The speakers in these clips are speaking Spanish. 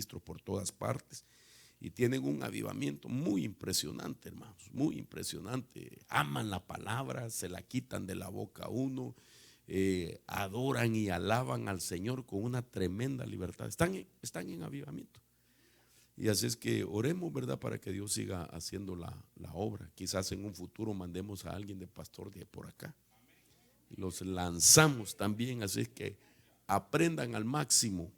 ministros por todas partes y tienen un avivamiento muy impresionante, hermanos, muy impresionante. Aman la palabra, se la quitan de la boca a uno, adoran y alaban al Señor con una tremenda libertad. Están en avivamiento. Y así es que oremos, ¿verdad?, para que Dios siga haciendo la obra. Quizás en un futuro mandemos a alguien de pastor de por acá. Los lanzamos también, así es que aprendan al máximo.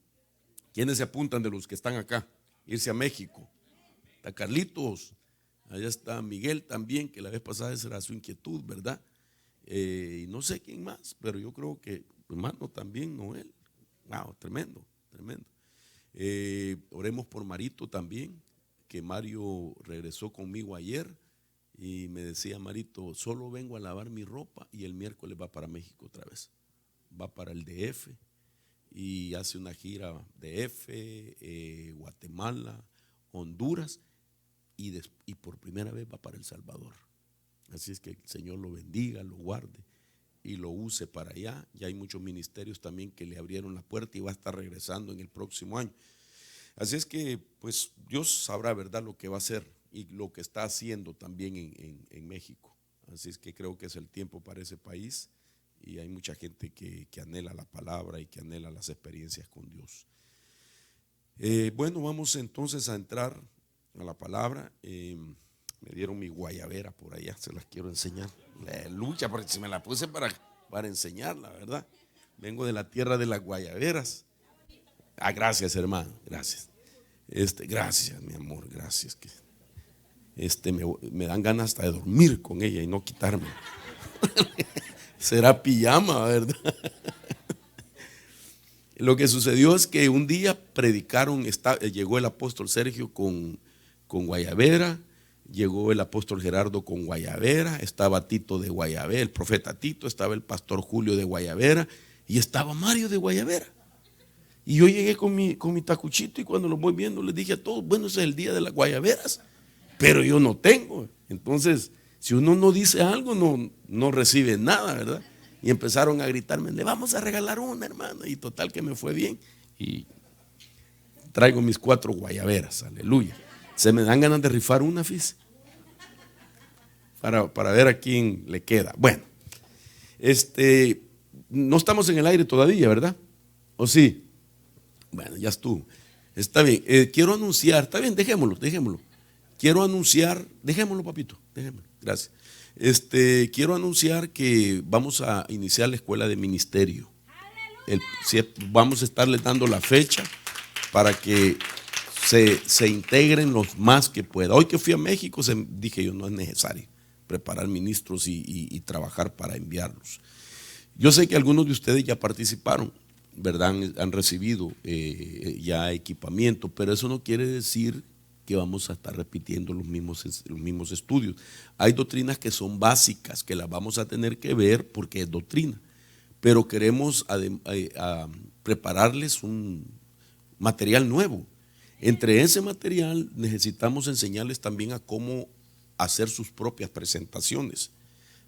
¿Quiénes se apuntan de los que están acá? Irse a México. Está Carlitos, allá está Miguel también, que la vez pasada esa era su inquietud, ¿verdad? Y no sé quién más, pero yo creo que hermano también, Noel. Wow, tremendo, tremendo. Oremos por Marito también, que Mario regresó conmigo ayer y me decía: Marito, solo vengo a lavar mi ropa y el miércoles va para México otra vez. Va para el DF y hace una gira DF, Guatemala, Honduras y por primera vez va para El Salvador. Así es que el Señor lo bendiga, lo guarde y lo use para allá. Ya hay muchos ministerios también que le abrieron la puerta y va a estar regresando en el próximo año. Así es que pues Dios sabrá, ¿verdad?, lo que va a hacer y lo que está haciendo también en México. Así es que creo que es el tiempo para ese país y hay mucha gente que anhela la palabra y que anhela las experiencias con Dios. Bueno, vamos entonces a entrar a la palabra. Me dieron mi guayabera por allá, se las quiero enseñar. Aleluya, porque se me la puse para enseñarla, ¿verdad? Vengo de la tierra de las guayaberas. Gracias, hermano, gracias. Gracias, mi amor, gracias. Me dan ganas hasta de dormir con ella y no quitarme. Será pijama, ¿verdad? Lo que sucedió es que un día predicaron, llegó el apóstol Sergio con guayabera, llegó el apóstol Gerardo con guayabera, estaba Tito de guayabera, el profeta Tito, estaba el pastor Julio de guayabera y estaba Mario de guayabera. Y yo llegué con mi tacuchito y cuando lo voy viendo les dije a todos: bueno, ese es el día de las guayaberas, pero yo no tengo. Entonces, si uno no dice algo, no recibe nada, ¿verdad? Y empezaron a gritarme: le vamos a regalar una, hermano. Y total que me fue bien y traigo mis 4 guayaberas, aleluya. Se me dan ganas de rifar una, fíjese, para ver a quién le queda. Bueno, no estamos en el aire todavía, ¿verdad? ¿O sí? Bueno, ya estuvo. Está bien. Quiero anunciar, está bien, dejémoslo. Quiero anunciar, dejémoslo, papito, dejémoslo, gracias. Quiero anunciar que vamos a iniciar la escuela de ministerio. Vamos a estarles dando la fecha para que se integren los más que pueda. Hoy que fui a México dije yo: no es necesario preparar ministros y trabajar para enviarlos. Yo sé que algunos de ustedes ya participaron, ¿verdad? Han recibido ya equipamiento, pero eso no quiere decir que vamos a estar repitiendo los mismos estudios. Hay doctrinas que son básicas, que las vamos a tener que ver porque es doctrina, pero queremos prepararles un material nuevo. Entre ese material necesitamos enseñarles también a cómo hacer sus propias presentaciones,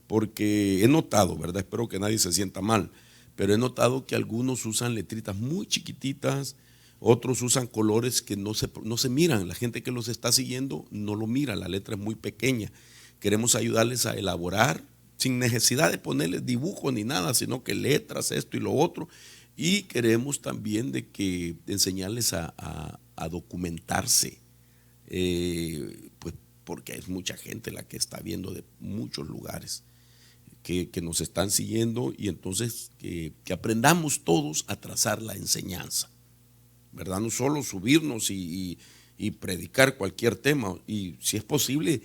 porque he notado, ¿verdad? Espero que nadie se sienta mal, pero he notado que algunos usan letritas muy chiquititas, otros usan colores que no se miran. La gente que los está siguiendo no lo mira, la letra es muy pequeña. Queremos ayudarles a elaborar sin necesidad de ponerles dibujos ni nada, sino que letras, esto y lo otro. Y queremos también de enseñarles a documentarse, pues porque es mucha gente la que está viendo de muchos lugares que nos están siguiendo, y entonces que aprendamos todos a trazar la enseñanza, ¿verdad? No solo subirnos y predicar cualquier tema, y si es posible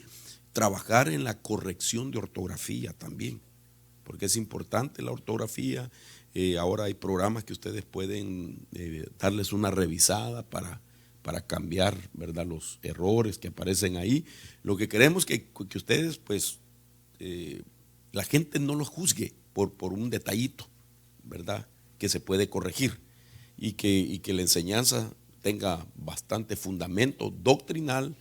trabajar en la corrección de ortografía también, porque es importante la ortografía. Ahora hay programas que ustedes pueden darles una revisada para cambiar, ¿verdad?, los errores que aparecen ahí. Lo que queremos que ustedes, pues, la gente no los juzgue por un detallito, ¿verdad?, que se puede corregir, y que la enseñanza tenga bastante fundamento doctrinal,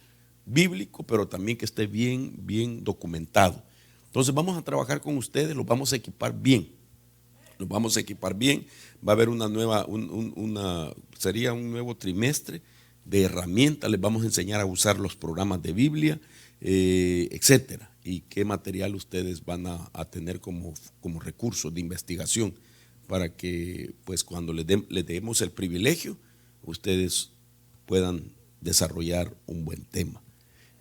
bíblico, pero también que esté bien documentado. Entonces vamos a trabajar con ustedes, los vamos a equipar bien. Va a haber sería un nuevo trimestre de herramientas, les vamos a enseñar a usar los programas de Biblia, etcétera, y qué material ustedes van a tener como recursos de investigación para que pues cuando les demos el privilegio, ustedes puedan desarrollar un buen tema.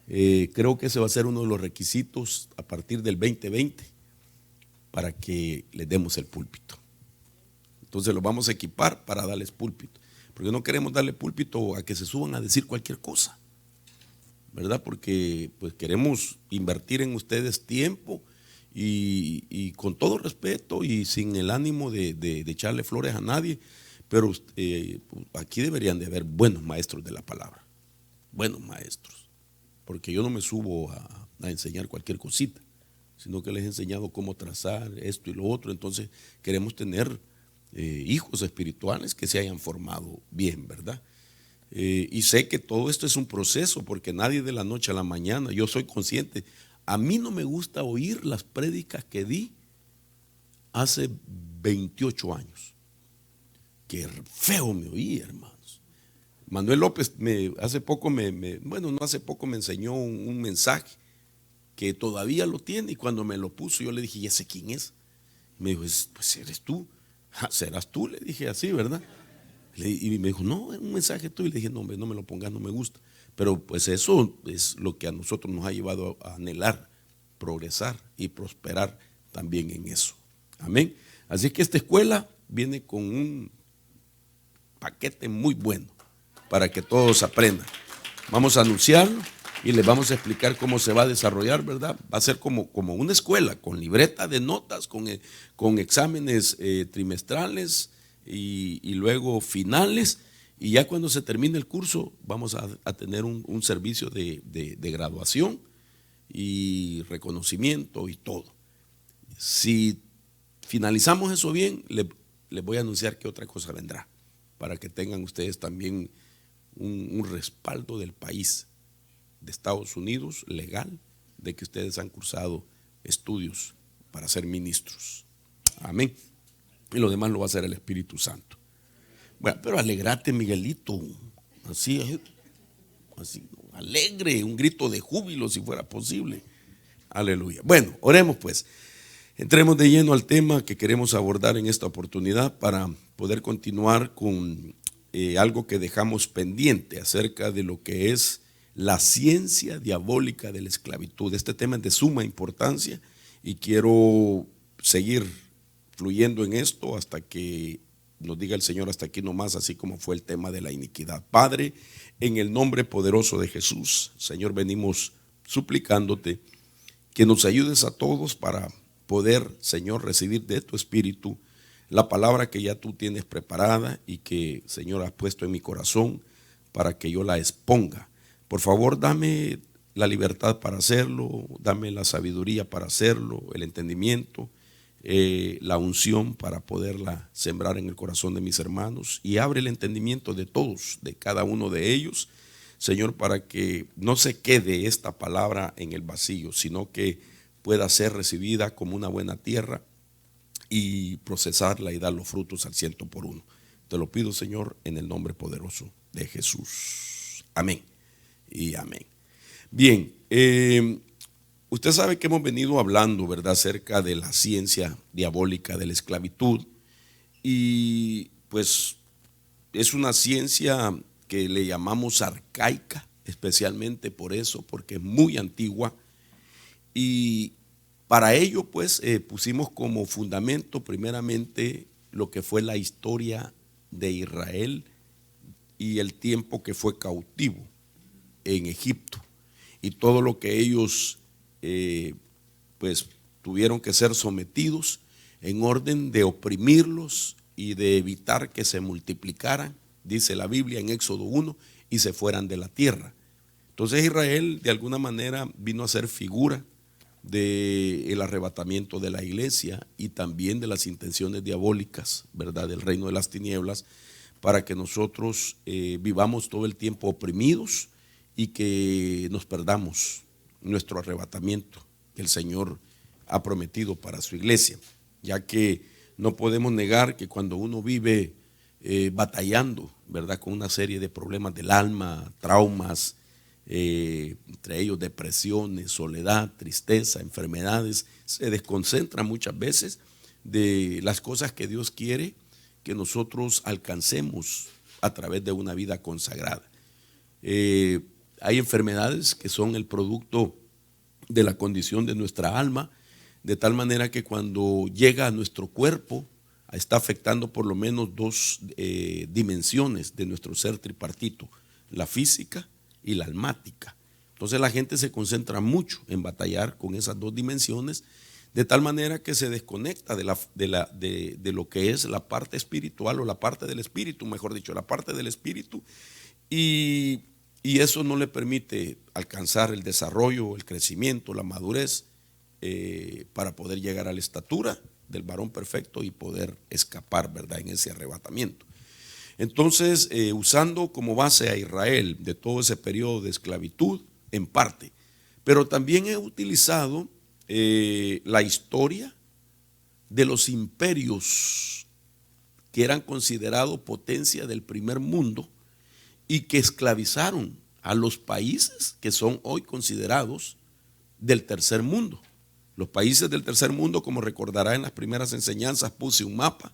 Creo que ese va a ser uno de los requisitos a partir del 2020 para que les demos el púlpito. Entonces los vamos a equipar para darles púlpito, porque no queremos darle púlpito a que se suban a decir cualquier cosa, ¿verdad? Porque pues queremos invertir en ustedes tiempo y con todo respeto y sin el ánimo de echarle flores a nadie, pero aquí deberían de haber buenos maestros de la palabra, buenos maestros, porque yo no me subo a enseñar cualquier cosita, sino que les he enseñado cómo trazar esto y lo otro. Entonces queremos tener hijos espirituales que se hayan formado bien, ¿verdad? Y sé que todo esto es un proceso, porque nadie de la noche a la mañana, yo soy consciente, a mí no me gusta oír las prédicas que di hace 28 años. Qué feo me oí, hermanos. Manuel López hace poco me enseñó un mensaje que todavía lo tiene, y cuando me lo puso yo le dije, ¿y ese quién es? Me dijo, pues eres tú. ¿Serás tú? Le dije así, ¿verdad? Y me dijo, no, es un mensaje tuyo. Y le dije, no, hombre, no me lo pongas, no me gusta. Pero pues eso es lo que a nosotros nos ha llevado a anhelar, progresar y prosperar también en eso. Amén. Así que esta escuela viene con un paquete muy bueno para que todos aprendan. Vamos a anunciarlo y les vamos a explicar cómo se va a desarrollar, ¿verdad? Va a ser como una escuela, con libreta de notas, con exámenes trimestrales y luego finales, y ya cuando se termine el curso vamos a tener un servicio de graduación y reconocimiento y todo. Si finalizamos eso bien, les voy a anunciar que otra cosa vendrá, para que tengan ustedes también un respaldo del país, de Estados Unidos, legal, de que ustedes han cursado estudios para ser ministros. Amén. Y lo demás lo va a hacer el Espíritu Santo. Bueno, pero alegrate, Miguelito, así, alegre, un grito de júbilo si fuera posible. Aleluya. Bueno, oremos pues. Entremos de lleno al tema que queremos abordar en esta oportunidad para poder continuar con algo que dejamos pendiente acerca de lo que es la ciencia diabólica de la esclavitud. Este tema es de suma importancia y quiero seguir fluyendo en esto hasta que nos diga el Señor hasta aquí nomás, así como fue el tema de la iniquidad. Padre, en el nombre poderoso de Jesús, Señor, venimos suplicándote que nos ayudes a todos para poder, Señor, recibir de tu Espíritu la palabra que ya tú tienes preparada y que, Señor, has puesto en mi corazón para que yo la exponga. Por favor, dame la libertad para hacerlo, dame la sabiduría para hacerlo, el entendimiento, la unción para poderla sembrar en el corazón de mis hermanos, y abre el entendimiento de todos, de cada uno de ellos, Señor, para que no se quede esta palabra en el vacío, sino que pueda ser recibida como una buena tierra y procesarla y dar los frutos al 100%. Te lo pido, Señor, en el nombre poderoso de Jesús. Amén y amén. Bien, usted sabe que hemos venido hablando, ¿verdad?, acerca de la ciencia diabólica de la esclavitud, y pues es una ciencia que le llamamos arcaica, especialmente por eso, porque es muy antigua, y para ello pues pusimos como fundamento primeramente lo que fue la historia de Israel y el tiempo que fue cautivo en Egipto y todo lo que ellos pues tuvieron que ser sometidos en orden de oprimirlos y de evitar que se multiplicaran, dice la Biblia en Éxodo 1, y se fueran de la tierra. Entonces Israel de alguna manera vino a ser figura del arrebatamiento de la iglesia y también de las intenciones diabólicas, ¿verdad?, del reino de las tinieblas, para que nosotros vivamos todo el tiempo oprimidos y que nos perdamos nuestro arrebatamiento que el Señor ha prometido para su iglesia, ya que no podemos negar que cuando uno vive batallando, ¿verdad?, con una serie de problemas del alma, traumas, entre ellos depresiones, soledad, tristeza, enfermedades. Se desconcentra muchas veces de las cosas que Dios quiere que nosotros alcancemos a través de una vida consagrada. Hay enfermedades que son el producto de la condición de nuestra alma, de tal manera que cuando llega a nuestro cuerpo está afectando por lo menos dos dimensiones de nuestro ser tripartito, la física y la almática. Entonces la gente se concentra mucho en batallar con esas dos dimensiones, de tal manera que se desconecta de lo que es la parte espiritual, o la parte del espíritu, mejor dicho, la parte del espíritu, y eso no le permite alcanzar el desarrollo, el crecimiento, la madurez, para poder llegar a la estatura del varón perfecto y poder escapar, ¿verdad?, en ese arrebatamiento. Entonces, usando como base a Israel de todo ese periodo de esclavitud, en parte, pero también he utilizado la historia de los imperios que eran considerados potencia del primer mundo y que esclavizaron a los países que son hoy considerados del tercer mundo. Los países del tercer mundo, como recordará en las primeras enseñanzas, puse un mapa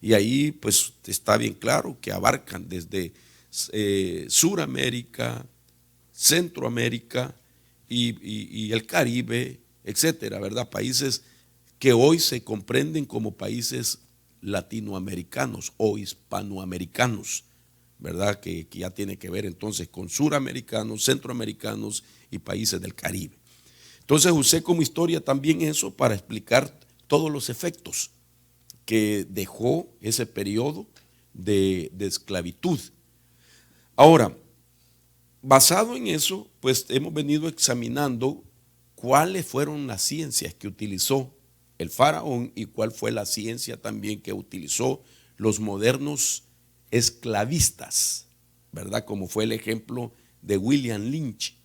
y ahí pues está bien claro que abarcan desde Suramérica, Centroamérica y el Caribe, etcétera, ¿verdad? Países que hoy se comprenden como países latinoamericanos o hispanoamericanos, ¿verdad? Que ya tiene que ver entonces con suramericanos, centroamericanos y países del Caribe. Entonces usé como historia también eso para explicar todos los efectos que dejó ese periodo de esclavitud. Ahora, basado en eso, pues hemos venido examinando cuáles fueron las ciencias que utilizó el faraón y cuál fue la ciencia también que utilizó los modernos esclavistas, ¿verdad? Como fue el ejemplo de William Lynch,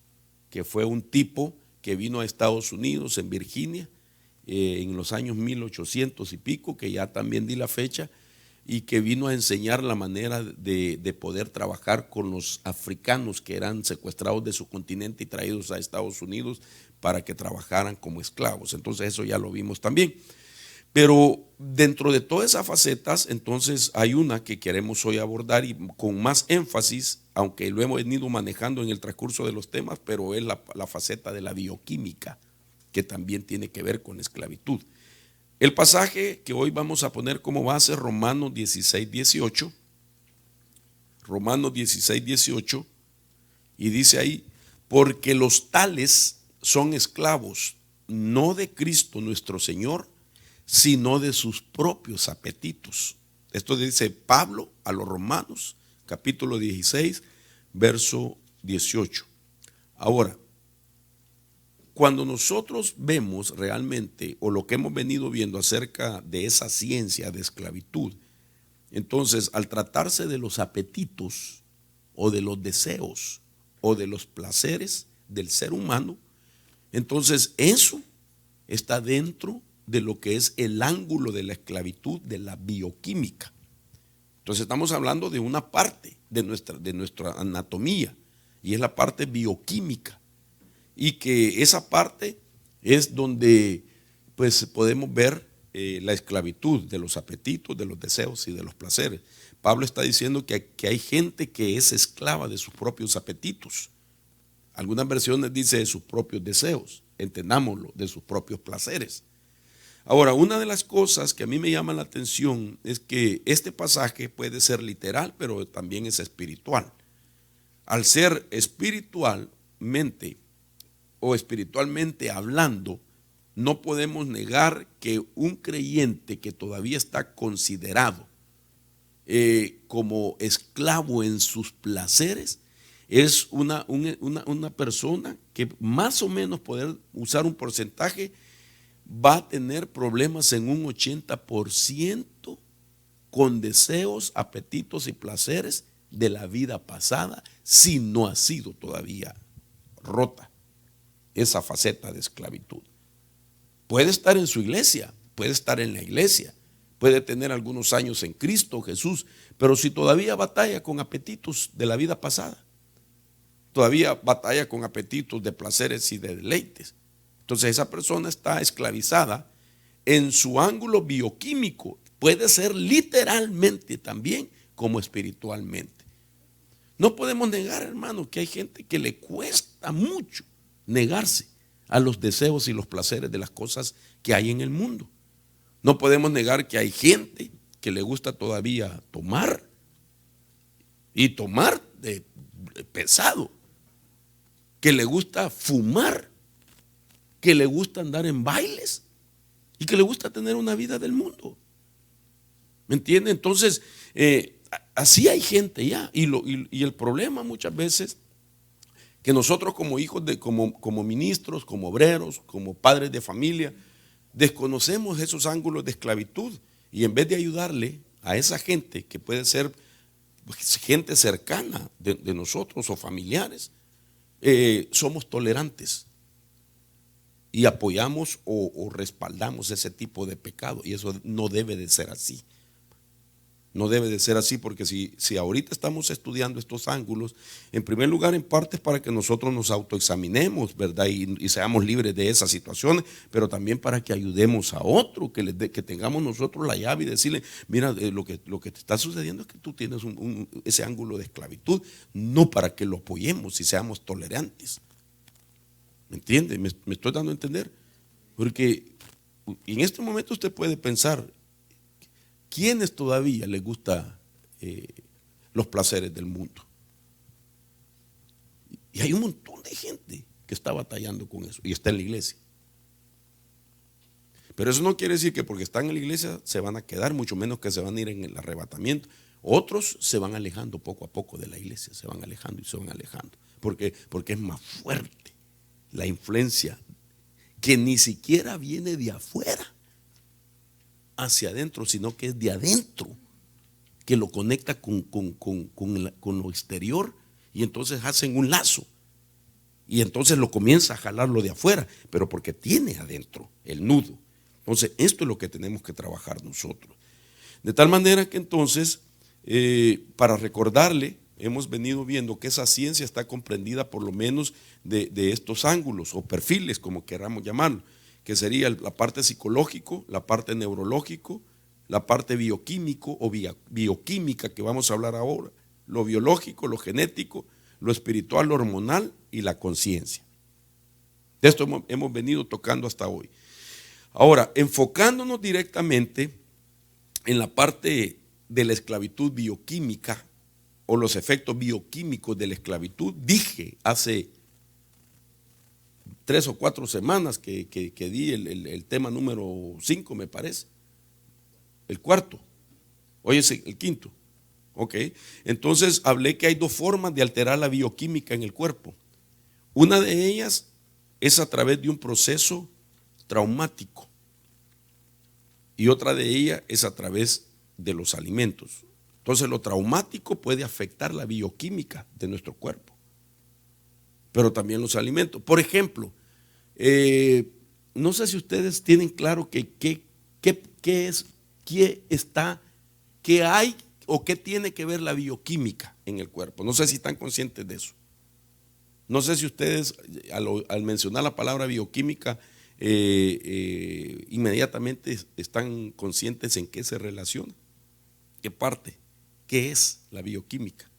que fue un tipo que vino a Estados Unidos, en Virginia, en los años 1800 y pico, que ya también di la fecha, y que vino a enseñar la manera de poder trabajar con los africanos que eran secuestrados de su continente y traídos a Estados Unidos para que trabajaran como esclavos. Entonces eso ya lo vimos también. Pero dentro de todas esas facetas, entonces hay una que queremos hoy abordar y con más énfasis, aunque lo hemos venido manejando en el transcurso de los temas, pero es la faceta de la bioquímica, que también tiene que ver con esclavitud. El pasaje que hoy vamos a poner como base es Romanos 16, 18. Romanos 16, 18. Y dice ahí, porque los tales son esclavos, no de Cristo nuestro Señor, sino de sus propios apetitos. Esto dice Pablo a los Romanos, capítulo 16, verso 18. Ahora, cuando nosotros vemos realmente, o lo que hemos venido viendo acerca de esa ciencia de esclavitud, entonces al tratarse de los apetitos o de los deseos o de los placeres del ser humano, entonces eso está dentro de lo que es el ángulo de la esclavitud de la bioquímica. Entonces estamos hablando de una parte de nuestra anatomía, y es la parte bioquímica, y que esa parte es donde pues podemos ver la esclavitud de los apetitos, de los deseos y de los placeres. Pablo está diciendo que hay gente que es esclava de sus propios apetitos. Algunas versiones dice de sus propios deseos, entendámoslo, de sus propios placeres. Ahora, una de las cosas que a mí me llama la atención es que este pasaje puede ser literal, pero también es espiritual. Al ser espiritualmente o espiritualmente hablando, no podemos negar que un creyente que todavía está considerado como esclavo en sus placeres es una persona que más o menos, poder usar un porcentaje, va a tener problemas en un 80% con deseos, apetitos y placeres de la vida pasada, si no ha sido todavía rota esa faceta de esclavitud. Puede estar en su iglesia, puede estar en la iglesia, puede tener algunos años en Cristo Jesús, pero si todavía batalla con apetitos de la vida pasada, todavía batalla con apetitos de placeres y de deleites, entonces esa persona está esclavizada en su ángulo bioquímico, puede ser literalmente también como espiritualmente. No podemos negar, hermano, que hay gente que le cuesta mucho negarse a los deseos y los placeres de las cosas que hay en el mundo. No podemos negar que hay gente que le gusta todavía tomar, y tomar de pesado, que le gusta fumar, que le gusta andar en bailes y que le gusta tener una vida del mundo. ¿Me entiende? Entonces, así hay gente ya. Y el problema muchas veces, que nosotros como hijos como ministros, como obreros, como padres de familia, desconocemos esos ángulos de esclavitud, y en vez de ayudarle a esa gente que puede ser gente cercana de nosotros o familiares, somos tolerantes y apoyamos o respaldamos ese tipo de pecado, y eso no debe de ser así. No debe de ser así, porque si ahorita estamos estudiando estos ángulos, en primer lugar, en parte es para que nosotros nos autoexaminemos, ¿verdad? Y seamos libres de esas situaciones, pero también para que ayudemos a otro, que tengamos nosotros la llave y decirle: mira, lo que te está sucediendo es que tú tienes ese ángulo de esclavitud, no para que lo apoyemos y seamos tolerantes. ¿Me entiende? Me estoy dando a entender. Porque en este momento usted puede pensar: ¿quiénes todavía les gusta los placeres del mundo? Y hay un montón de gente que está batallando con eso y está en la iglesia. Pero eso no quiere decir que porque están en la iglesia se van a quedar, mucho menos que se van a ir en el arrebatamiento. Otros se van alejando poco a poco de la iglesia, se van alejando y se van alejando. Porque es más fuerte la influencia, que ni siquiera viene de afuera hacia adentro, sino que es de adentro, que lo conecta con lo exterior, y entonces hacen un lazo, y entonces lo comienza a jalarlo de afuera, pero porque tiene adentro el nudo. Entonces esto es lo que tenemos que trabajar nosotros, de tal manera que entonces, para recordarle, hemos venido viendo que esa ciencia está comprendida por lo menos de estos ángulos o perfiles, como queramos llamarlo, que sería la parte psicológico, la parte neurológico, la parte bioquímico o bioquímica, que vamos a hablar ahora, lo biológico, lo genético, lo espiritual, lo hormonal y la conciencia. De esto hemos venido tocando hasta hoy. Ahora, enfocándonos directamente en la parte de la esclavitud bioquímica o los efectos bioquímicos de la esclavitud, dije hace 3 o 4 semanas que di el tema número 5, me parece, el cuarto, hoy es el quinto. Ok, entonces hablé que hay 2 formas de alterar la bioquímica en el cuerpo. Una de ellas es a través de un proceso traumático, y otra de ellas es a través de los alimentos. Entonces lo traumático puede afectar la bioquímica de nuestro cuerpo, pero también los alimentos. Por ejemplo, no sé si ustedes tienen claro qué hay o qué tiene que ver la bioquímica en el cuerpo. No sé si están conscientes de eso. No sé si ustedes al mencionar la palabra bioquímica inmediatamente están conscientes en qué se relaciona, qué parte, qué es la bioquímica.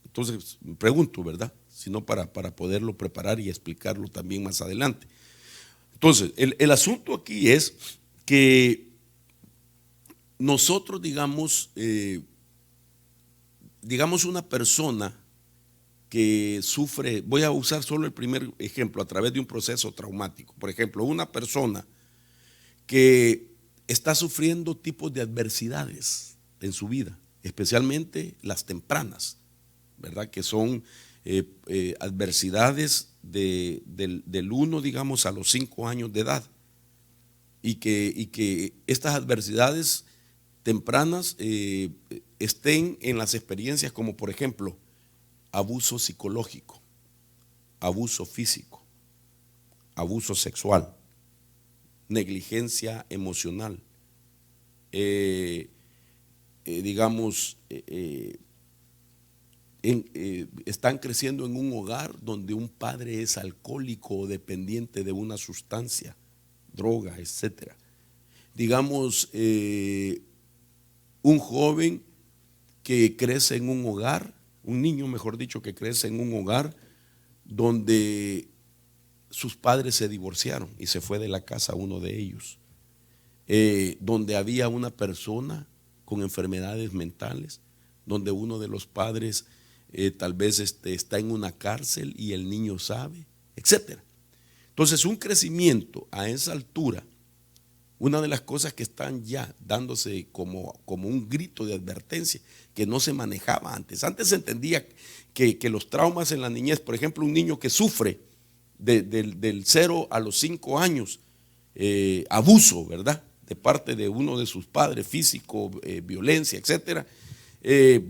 Entonces me pregunto, ¿verdad? Sino para poderlo preparar y explicarlo también más adelante. Entonces, el asunto aquí es que nosotros, digamos una persona que sufre, voy a usar solo el primer ejemplo, a través de un proceso traumático. Por ejemplo, una persona que está sufriendo tipos de adversidades en su vida, especialmente las tempranas, ¿verdad? Que son adversidades del 1, digamos, a los 5 años de edad, y que estas adversidades tempranas estén en las experiencias como, por ejemplo, abuso psicológico, abuso físico, abuso sexual, negligencia emocional, digamos, están creciendo en un hogar donde un padre es alcohólico o dependiente de una sustancia, droga, etcétera. Digamos, un joven que crece en un hogar, un niño, mejor dicho, que crece en un hogar donde sus padres se divorciaron y se fue de la casa uno de ellos, donde había una persona con enfermedades mentales, donde uno de los padres tal vez está en una cárcel y el niño sabe, etcétera. Entonces, un crecimiento a esa altura, una de las cosas que están ya dándose como un grito de advertencia que no se manejaba antes. Antes se entendía que los traumas en la niñez, por ejemplo, un niño que sufre del 0 a los 5 años, abuso, ¿verdad?, de parte de uno de sus padres, físico, violencia, etcétera,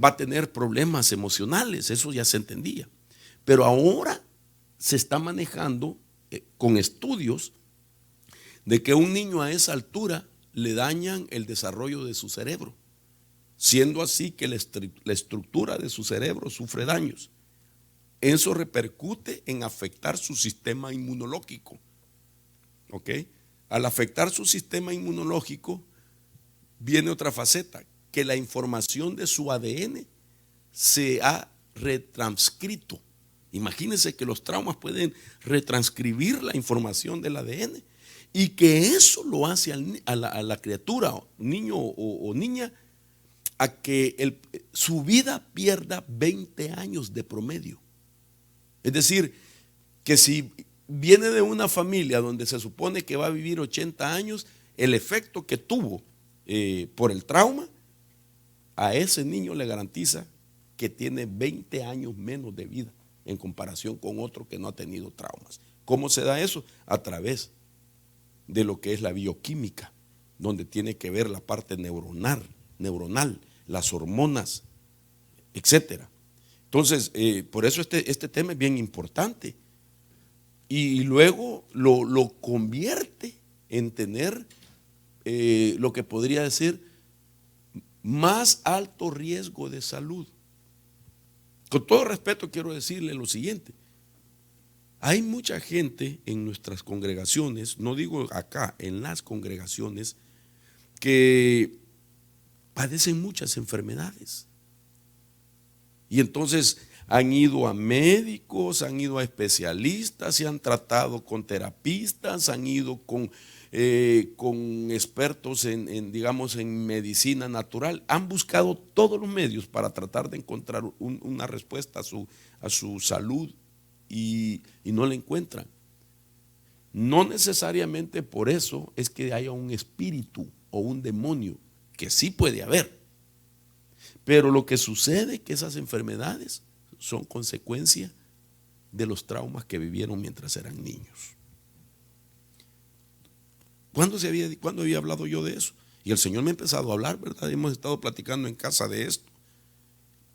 va a tener problemas emocionales, eso ya se entendía. Pero ahora se está manejando con estudios de que un niño a esa altura le dañan el desarrollo de su cerebro, siendo así que la estructura de su cerebro sufre daños. Eso repercute en afectar su sistema inmunológico. ¿Ok? Al afectar su sistema inmunológico viene otra faceta, que la información de su ADN se ha retranscrito. Imagínense que los traumas pueden retranscribir la información del ADN y que eso lo hace a la criatura, niño o niña, a que su vida pierda 20 años de promedio. Es decir, que si viene de una familia donde se supone que va a vivir 80 años, el efecto que tuvo por el trauma, a ese niño le garantiza que tiene 20 años menos de vida en comparación con otro que no ha tenido traumas. ¿Cómo se da eso? A través de lo que es la bioquímica, donde tiene que ver la parte neuronal, las hormonas, etcétera. Entonces, por eso este tema es bien importante. Y luego lo convierte en tener lo que podría decir más alto riesgo de salud. Con todo respeto quiero decirle lo siguiente: hay mucha gente en nuestras congregaciones, no digo acá, en las congregaciones, que padecen muchas enfermedades. Y entonces han ido a médicos, han ido a especialistas, se han tratado con terapistas, han ido con expertos digamos, en medicina natural. Han buscado todos los medios para tratar de encontrar una respuesta a su salud y no la encuentran. No necesariamente por eso es que haya un espíritu o un demonio, que sí puede haber. Pero lo que sucede es que esas enfermedades son consecuencia de los traumas que vivieron mientras eran niños. ¿Cuándo había hablado yo de eso? Y el Señor me ha empezado a hablar, ¿verdad? Hemos estado platicando en casa de esto.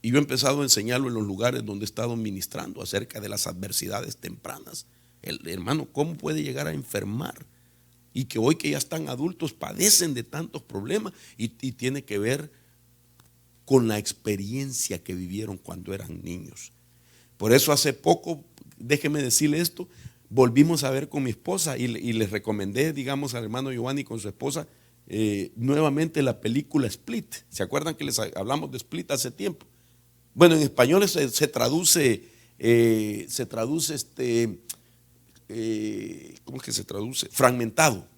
Y yo he empezado a enseñarlo en los lugares donde he estado ministrando acerca de las adversidades tempranas. Hermano, ¿cómo puede llegar a enfermar? Y que hoy que ya están adultos padecen de tantos problemas y tiene que ver con la experiencia que vivieron cuando eran niños. Por eso hace poco, déjeme decirle esto, volvimos a ver con mi esposa y les recomendé, digamos, al hermano Giovanni con su esposa nuevamente la película Split. ¿Se acuerdan que les hablamos de Split hace tiempo? Bueno, en español se traduce, ¿cómo es que se traduce? Fragmentado.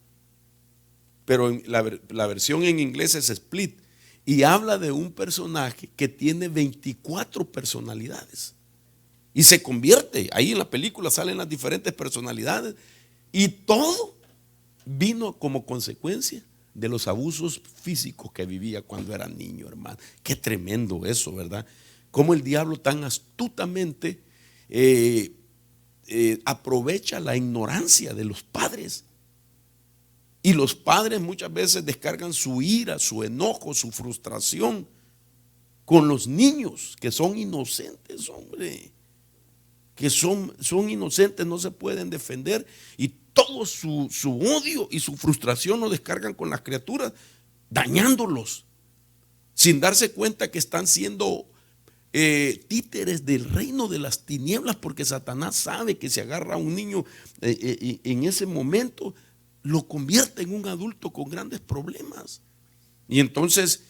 Pero la versión en inglés es Split. Y habla de un personaje que tiene 24 personalidades. Y se convierte, ahí en la película salen las diferentes personalidades. Y todo vino como consecuencia de los abusos físicos que vivía cuando era niño, hermano. Qué tremendo eso, ¿verdad? Cómo el diablo tan astutamente aprovecha la ignorancia de los padres. Y los padres muchas veces descargan su ira, su enojo, su frustración con los niños que son inocentes, hombre. Que son inocentes, no se pueden defender y todo su odio y su frustración lo descargan con las criaturas. dañándolos, sin darse cuenta que están siendo títeres del reino de las tinieblas, porque Satanás sabe que si agarra a un niño en ese momento, lo convierte en un adulto con grandes problemas. Y entonces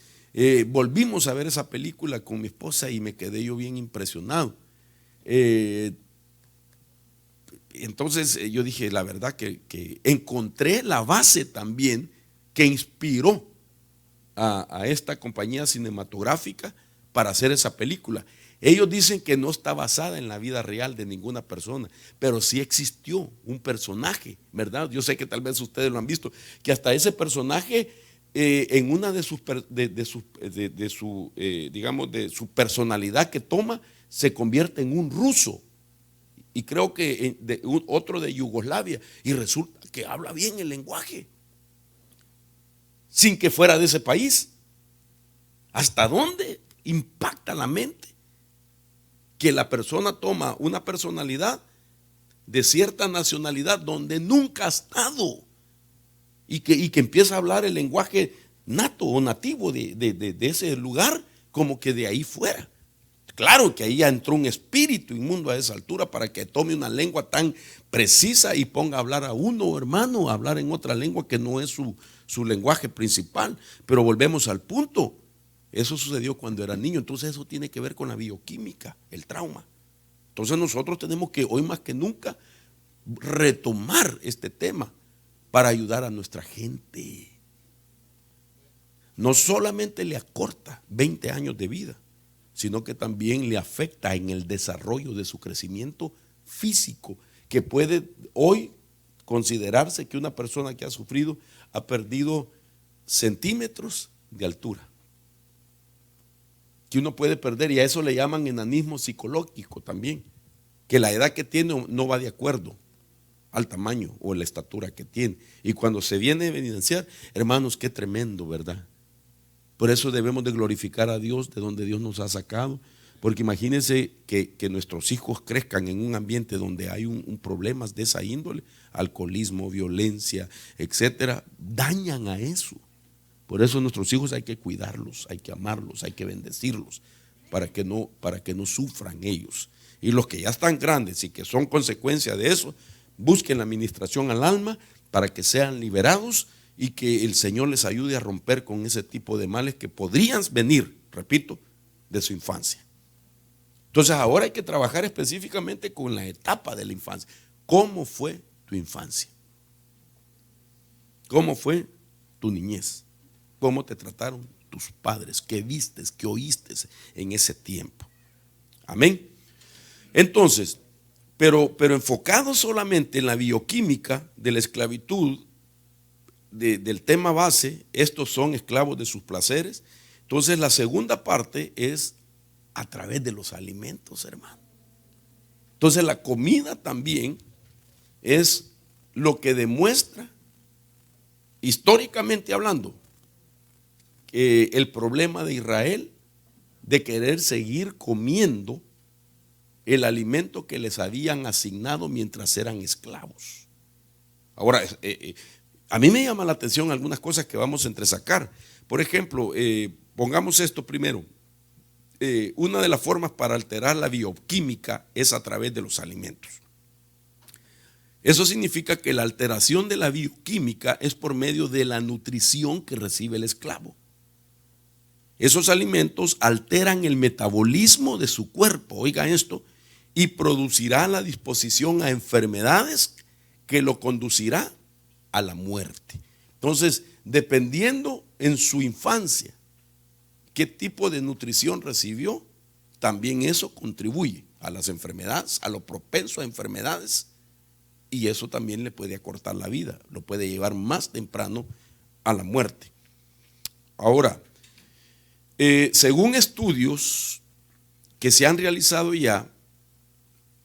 volvimos a ver esa película con mi esposa y me quedé yo bien impresionado. Entonces yo dije, la verdad que encontré la base también que inspiró a esta compañía cinematográfica para hacer esa película. Ellos dicen que no está basada en la vida real de ninguna persona, pero sí existió un personaje, ¿verdad? Yo sé que tal vez ustedes lo han visto, que hasta ese personaje en una de su personalidad que toma, se convierte en un ruso, y creo que otro de Yugoslavia, y resulta que habla bien el lenguaje, sin que fuera de ese país. ¿Hasta dónde impacta la mente que la persona toma una personalidad de cierta nacionalidad donde nunca ha estado y que empieza a hablar el lenguaje nato o nativo de ese lugar, como que de ahí fuera? Claro que ahí ya entró un espíritu inmundo a esa altura para que tome una lengua tan precisa y ponga a hablar a uno, hermano, a hablar en otra lengua que no es su lenguaje principal. Pero volvemos al punto. Eso sucedió cuando era niño. Entonces eso tiene que ver con la bioquímica, el trauma. Entonces nosotros tenemos que, hoy más que nunca, retomar este tema para ayudar a nuestra gente. No solamente le acorta 20 años de vida, sino que también le afecta en el desarrollo de su crecimiento físico, que puede hoy considerarse que una persona que ha sufrido ha perdido centímetros de altura, que uno puede perder, y a eso le llaman enanismo psicológico también, que la edad que tiene no va de acuerdo al tamaño o la estatura que tiene. Y cuando se viene a evidenciar, hermanos, qué tremendo, ¿verdad? Por eso debemos de glorificar a Dios de donde Dios nos ha sacado, porque imagínense que nuestros hijos crezcan en un ambiente donde hay un problemas de esa índole, alcoholismo, violencia, etcétera, dañan a eso. Por eso nuestros hijos hay que cuidarlos, hay que amarlos, hay que bendecirlos, para que no sufran ellos. Y los que ya están grandes y que son consecuencia de eso, busquen la administración al alma para que sean liberados y que el Señor les ayude a romper con ese tipo de males que podrían venir, repito, de su infancia. Entonces ahora hay que trabajar específicamente con la etapa de la infancia. ¿Cómo fue tu infancia? ¿Cómo fue tu niñez? ¿Cómo te trataron tus padres? ¿Qué vistes? ¿Qué oíste en ese tiempo? Amén. Entonces, pero enfocado solamente en la bioquímica de la esclavitud, del tema base, estos son esclavos de sus placeres. Entonces la segunda parte es a través de los alimentos, hermano. Entonces la comida también es lo que demuestra, históricamente hablando, el problema de Israel de querer seguir comiendo el alimento que les habían asignado mientras eran esclavos. Ahora, a mí me llama la atención algunas cosas que vamos a entresacar. Por ejemplo, pongamos esto primero. Una de las formas para alterar la bioquímica es a través de los alimentos. Eso significa que la alteración de la bioquímica es por medio de la nutrición que recibe el esclavo. Esos alimentos alteran el metabolismo de su cuerpo, oiga esto, y producirá la disposición a enfermedades que lo conducirá a la muerte. Entonces, dependiendo en su infancia qué tipo de nutrición recibió, también eso contribuye a las enfermedades, a lo propenso a enfermedades, y eso también le puede acortar la vida, lo puede llevar más temprano a la muerte. Ahora, según estudios que se han realizado ya,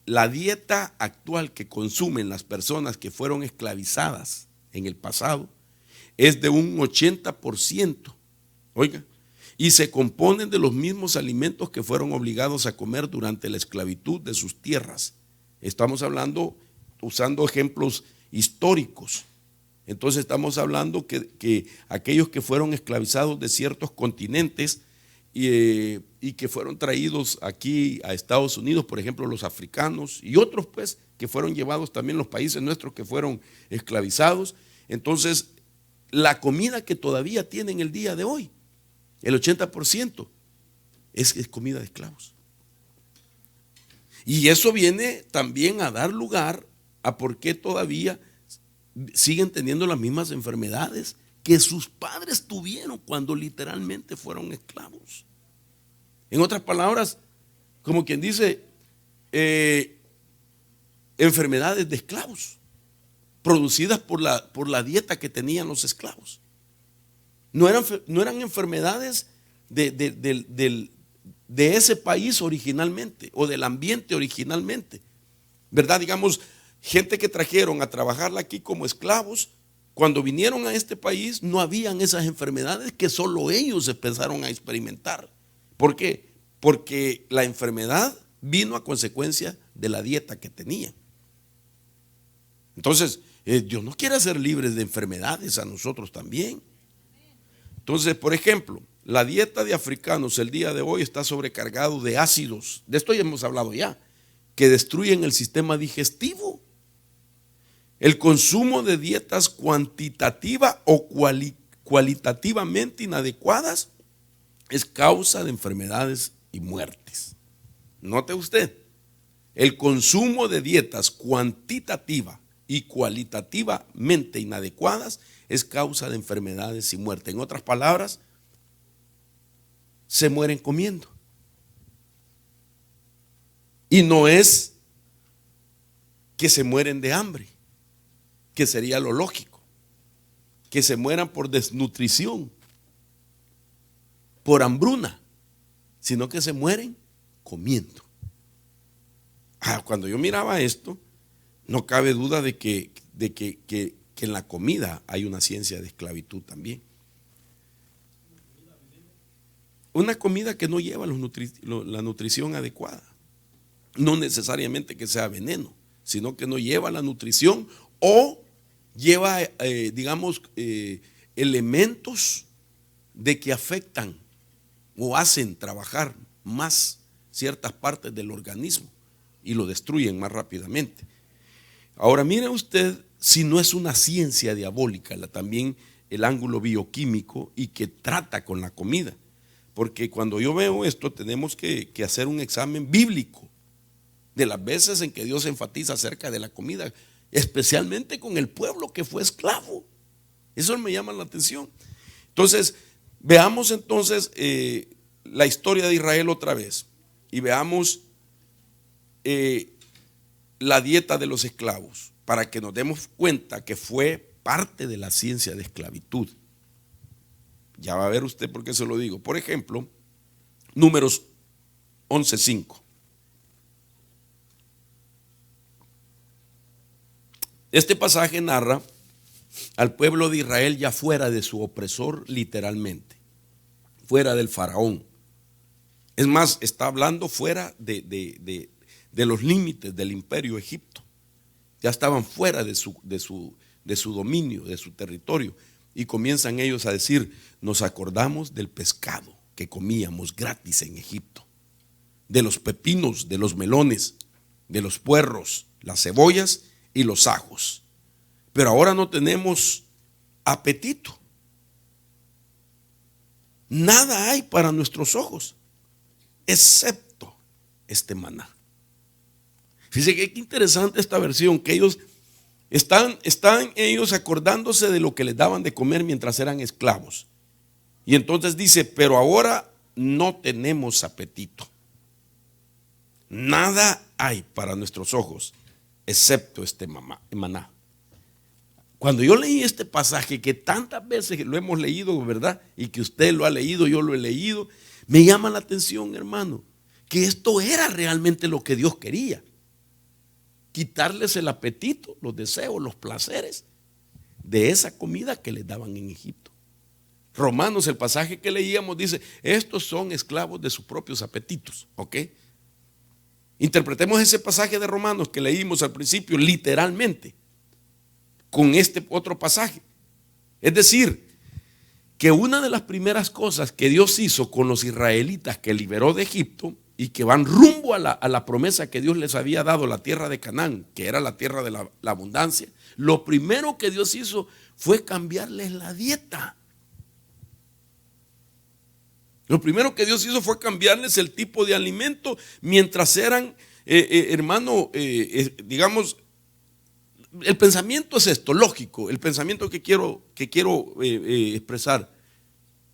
la dieta actual que consumen las personas que fueron esclavizadas en el pasado es de un 80%, oiga, y se componen de los mismos alimentos que fueron obligados a comer durante la esclavitud de sus tierras. Estamos hablando, usando ejemplos históricos. Entonces estamos hablando que aquellos que fueron esclavizados de ciertos continentes y que fueron traídos aquí a Estados Unidos, por ejemplo los africanos y otros pues que fueron llevados también los países nuestros que fueron esclavizados. Entonces la comida que todavía tienen el día de hoy, el 80% es comida de esclavos. Y eso viene también a dar lugar a por qué todavía siguen teniendo las mismas enfermedades que sus padres tuvieron cuando literalmente fueron esclavos. En otras palabras, como quien dice, enfermedades de esclavos producidas por la dieta que tenían los esclavos. No eran enfermedades de ese país originalmente o del ambiente originalmente, ¿verdad? Digamos, gente que trajeron a trabajarla aquí como esclavos, cuando vinieron a este país no habían esas enfermedades que solo ellos empezaron a experimentar. ¿Por qué? Porque la enfermedad vino a consecuencia de la dieta que tenían. Entonces, Dios nos quiere hacer libres de enfermedades a nosotros también. Entonces, por ejemplo, la dieta de africanos el día de hoy está sobrecargado de ácidos, de esto ya hemos hablado ya, que destruyen el sistema digestivo. El consumo de dietas cuantitativa o cualitativamente inadecuadas es causa de enfermedades y muertes. Note usted, el consumo de dietas cuantitativa y cualitativamente inadecuadas es causa de enfermedades y muerte. En otras palabras, se mueren comiendo. Y no es que se mueren de hambre, que sería lo lógico, que se mueran por desnutrición, por hambruna, sino que se mueren comiendo. Cuando yo miraba esto, no cabe duda de que en la comida hay una ciencia de esclavitud también. Una comida que no lleva la nutrición adecuada. No necesariamente que sea veneno, sino que no lleva la nutrición o lleva, elementos de que afectan o hacen trabajar más ciertas partes del organismo y lo destruyen más rápidamente. Ahora mire usted si no es una ciencia diabólica también el ángulo bioquímico y que trata con la comida. Porque cuando yo veo esto tenemos que hacer un examen bíblico de las veces en que Dios enfatiza acerca de la comida, especialmente con el pueblo que fue esclavo. Eso me llama la atención. Entonces, veamos entonces la historia de Israel otra vez y veamos la dieta de los esclavos para que nos demos cuenta que fue parte de la ciencia de esclavitud. Ya va a ver usted por qué se lo digo. Por ejemplo, Números 11:5. Este pasaje narra al pueblo de Israel ya fuera de su opresor, literalmente, fuera del faraón. Es más, está hablando fuera de los límites del imperio Egipto. Ya estaban fuera de su dominio, de su territorio. Y comienzan ellos a decir: nos acordamos del pescado que comíamos gratis en Egipto, de los pepinos, de los melones, de los puerros, las cebollas y los ajos. Pero ahora no tenemos apetito. Nada hay para nuestros ojos, excepto este maná. Fíjense que interesante esta versión, que ellos están ellos acordándose de lo que les daban de comer mientras eran esclavos. Y entonces dice: pero ahora no tenemos apetito. Nada hay para nuestros ojos, excepto este maná. Cuando yo leí este pasaje, que tantas veces lo hemos leído, ¿verdad? Y que usted lo ha leído, yo lo he leído, me llama la atención, hermano, que esto era realmente lo que Dios quería. Quitarles el apetito, los deseos, los placeres de esa comida que les daban en Egipto. Romanos, el pasaje que leíamos, dice: estos son esclavos de sus propios apetitos. ¿Ok? Interpretemos ese pasaje de Romanos que leímos al principio literalmente, con este otro pasaje. Es decir, que una de las primeras cosas que Dios hizo con los israelitas que liberó de Egipto y que van rumbo a la promesa que Dios les había dado, la tierra de Canaán, que era la tierra de la abundancia, lo primero que Dios hizo fue cambiarles la dieta. Lo primero que Dios hizo fue cambiarles el tipo de alimento mientras eran, digamos, el pensamiento es esto, lógico, el pensamiento que quiero expresar.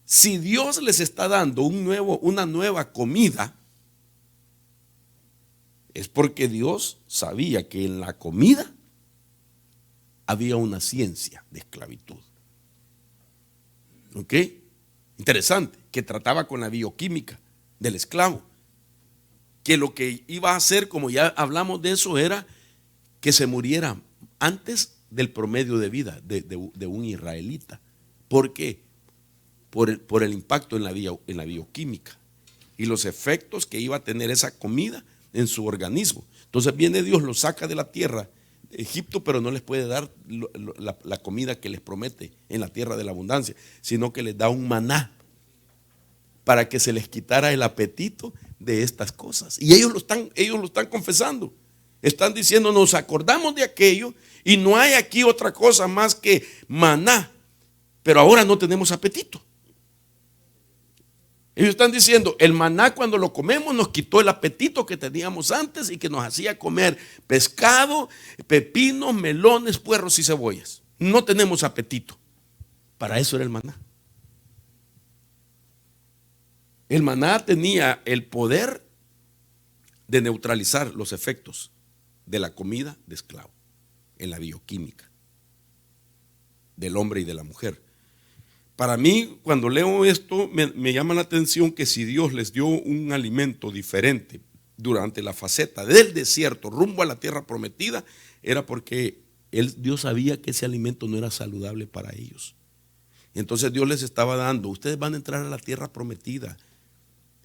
Si Dios les está dando una nueva comida, es porque Dios sabía que en la comida había una ciencia de esclavitud. ¿Ok? Interesante, que trataba con la bioquímica del esclavo. Que lo que iba a hacer, como ya hablamos de eso, era que se muriera antes del promedio de vida de un israelita. ¿Por qué? Por el impacto en la bioquímica y los efectos que iba a tener esa comida en su organismo. Entonces viene Dios, los saca de la tierra de Egipto, pero no les puede dar la comida que les promete en la tierra de la abundancia, sino que les da un maná para que se les quitara el apetito de estas cosas. Y ellos lo están confesando. Están diciendo, nos acordamos de aquello y no hay aquí otra cosa más que maná, pero ahora no tenemos apetito. Ellos están diciendo, el maná cuando lo comemos nos quitó el apetito que teníamos antes y que nos hacía comer pescado, pepinos, melones, puerros y cebollas. No tenemos apetito. Para eso era el maná. El maná tenía el poder de neutralizar los efectos de la comida de esclavo en la bioquímica del hombre y de la mujer. Para mí, cuando leo esto, me llama la atención que si Dios les dio un alimento diferente durante la faceta del desierto rumbo a la tierra prometida, era porque Dios sabía que ese alimento no era saludable para ellos. Entonces Dios les estaba dando, ustedes van a entrar a la tierra prometida,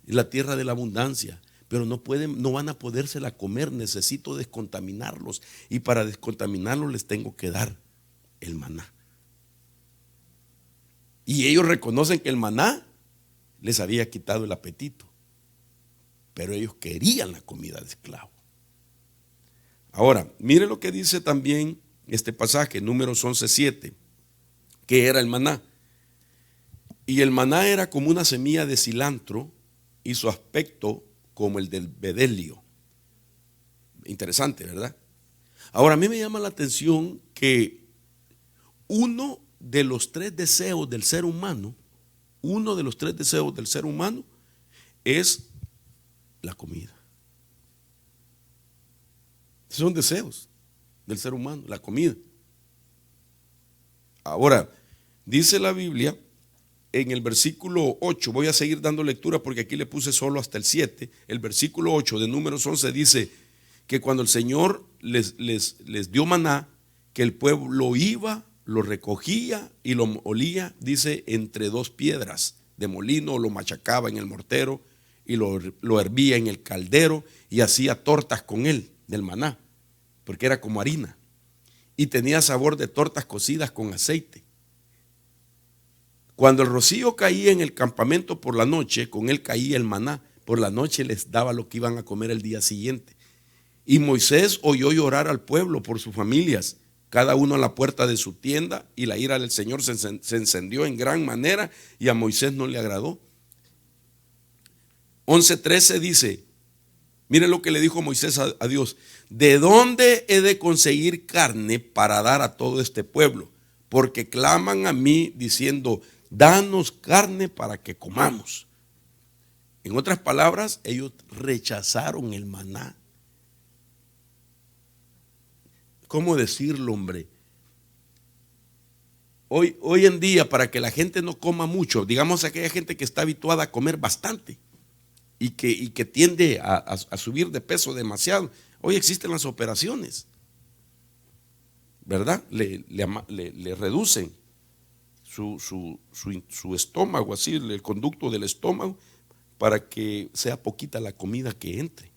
la tierra de la abundancia, pero no van a podérsela comer, necesito descontaminarlos, y para descontaminarlos les tengo que dar el maná. Y ellos reconocen que el maná les había quitado el apetito, pero ellos querían la comida de esclavo. Ahora, mire lo que dice también este pasaje, Números 11:7, que era el maná. Y el maná era como una semilla de cilantro y su aspecto como el del bedelio. Interesante, ¿verdad? Ahora, a mí me llama la atención que uno de los tres deseos del ser humano es la comida. Son deseos del ser humano, la comida. Ahora, dice la Biblia en el versículo 8, voy a seguir dando lectura porque aquí le puse solo hasta el 7, el versículo 8 de Números 11 dice que cuando el Señor les dio maná, que el pueblo iba, lo recogía y lo molía, dice, entre dos piedras de molino, lo machacaba en el mortero y lo hervía en el caldero y hacía tortas con él, del maná, porque era como harina y tenía sabor de tortas cocidas con aceite. Cuando el rocío caía en el campamento por la noche, con él caía el maná, por la noche les daba lo que iban a comer el día siguiente. Y Moisés oyó llorar al pueblo por sus familias, cada uno a la puerta de su tienda, y la ira del Señor se encendió en gran manera y a Moisés no le agradó. 11:13 dice, mire lo que le dijo Moisés a Dios, ¿de dónde he de conseguir carne para dar a todo este pueblo? Porque claman a mí diciendo, danos carne para que comamos. En otras palabras, ellos rechazaron el maná. ¿Cómo decirlo, hombre? Hoy en día, para que la gente no coma mucho, digamos aquella gente que está habituada a comer bastante y que tiende a subir de peso demasiado, hoy existen las operaciones, ¿verdad? Le reducen su estómago, así, el conducto del estómago, para que sea poquita la comida que entre.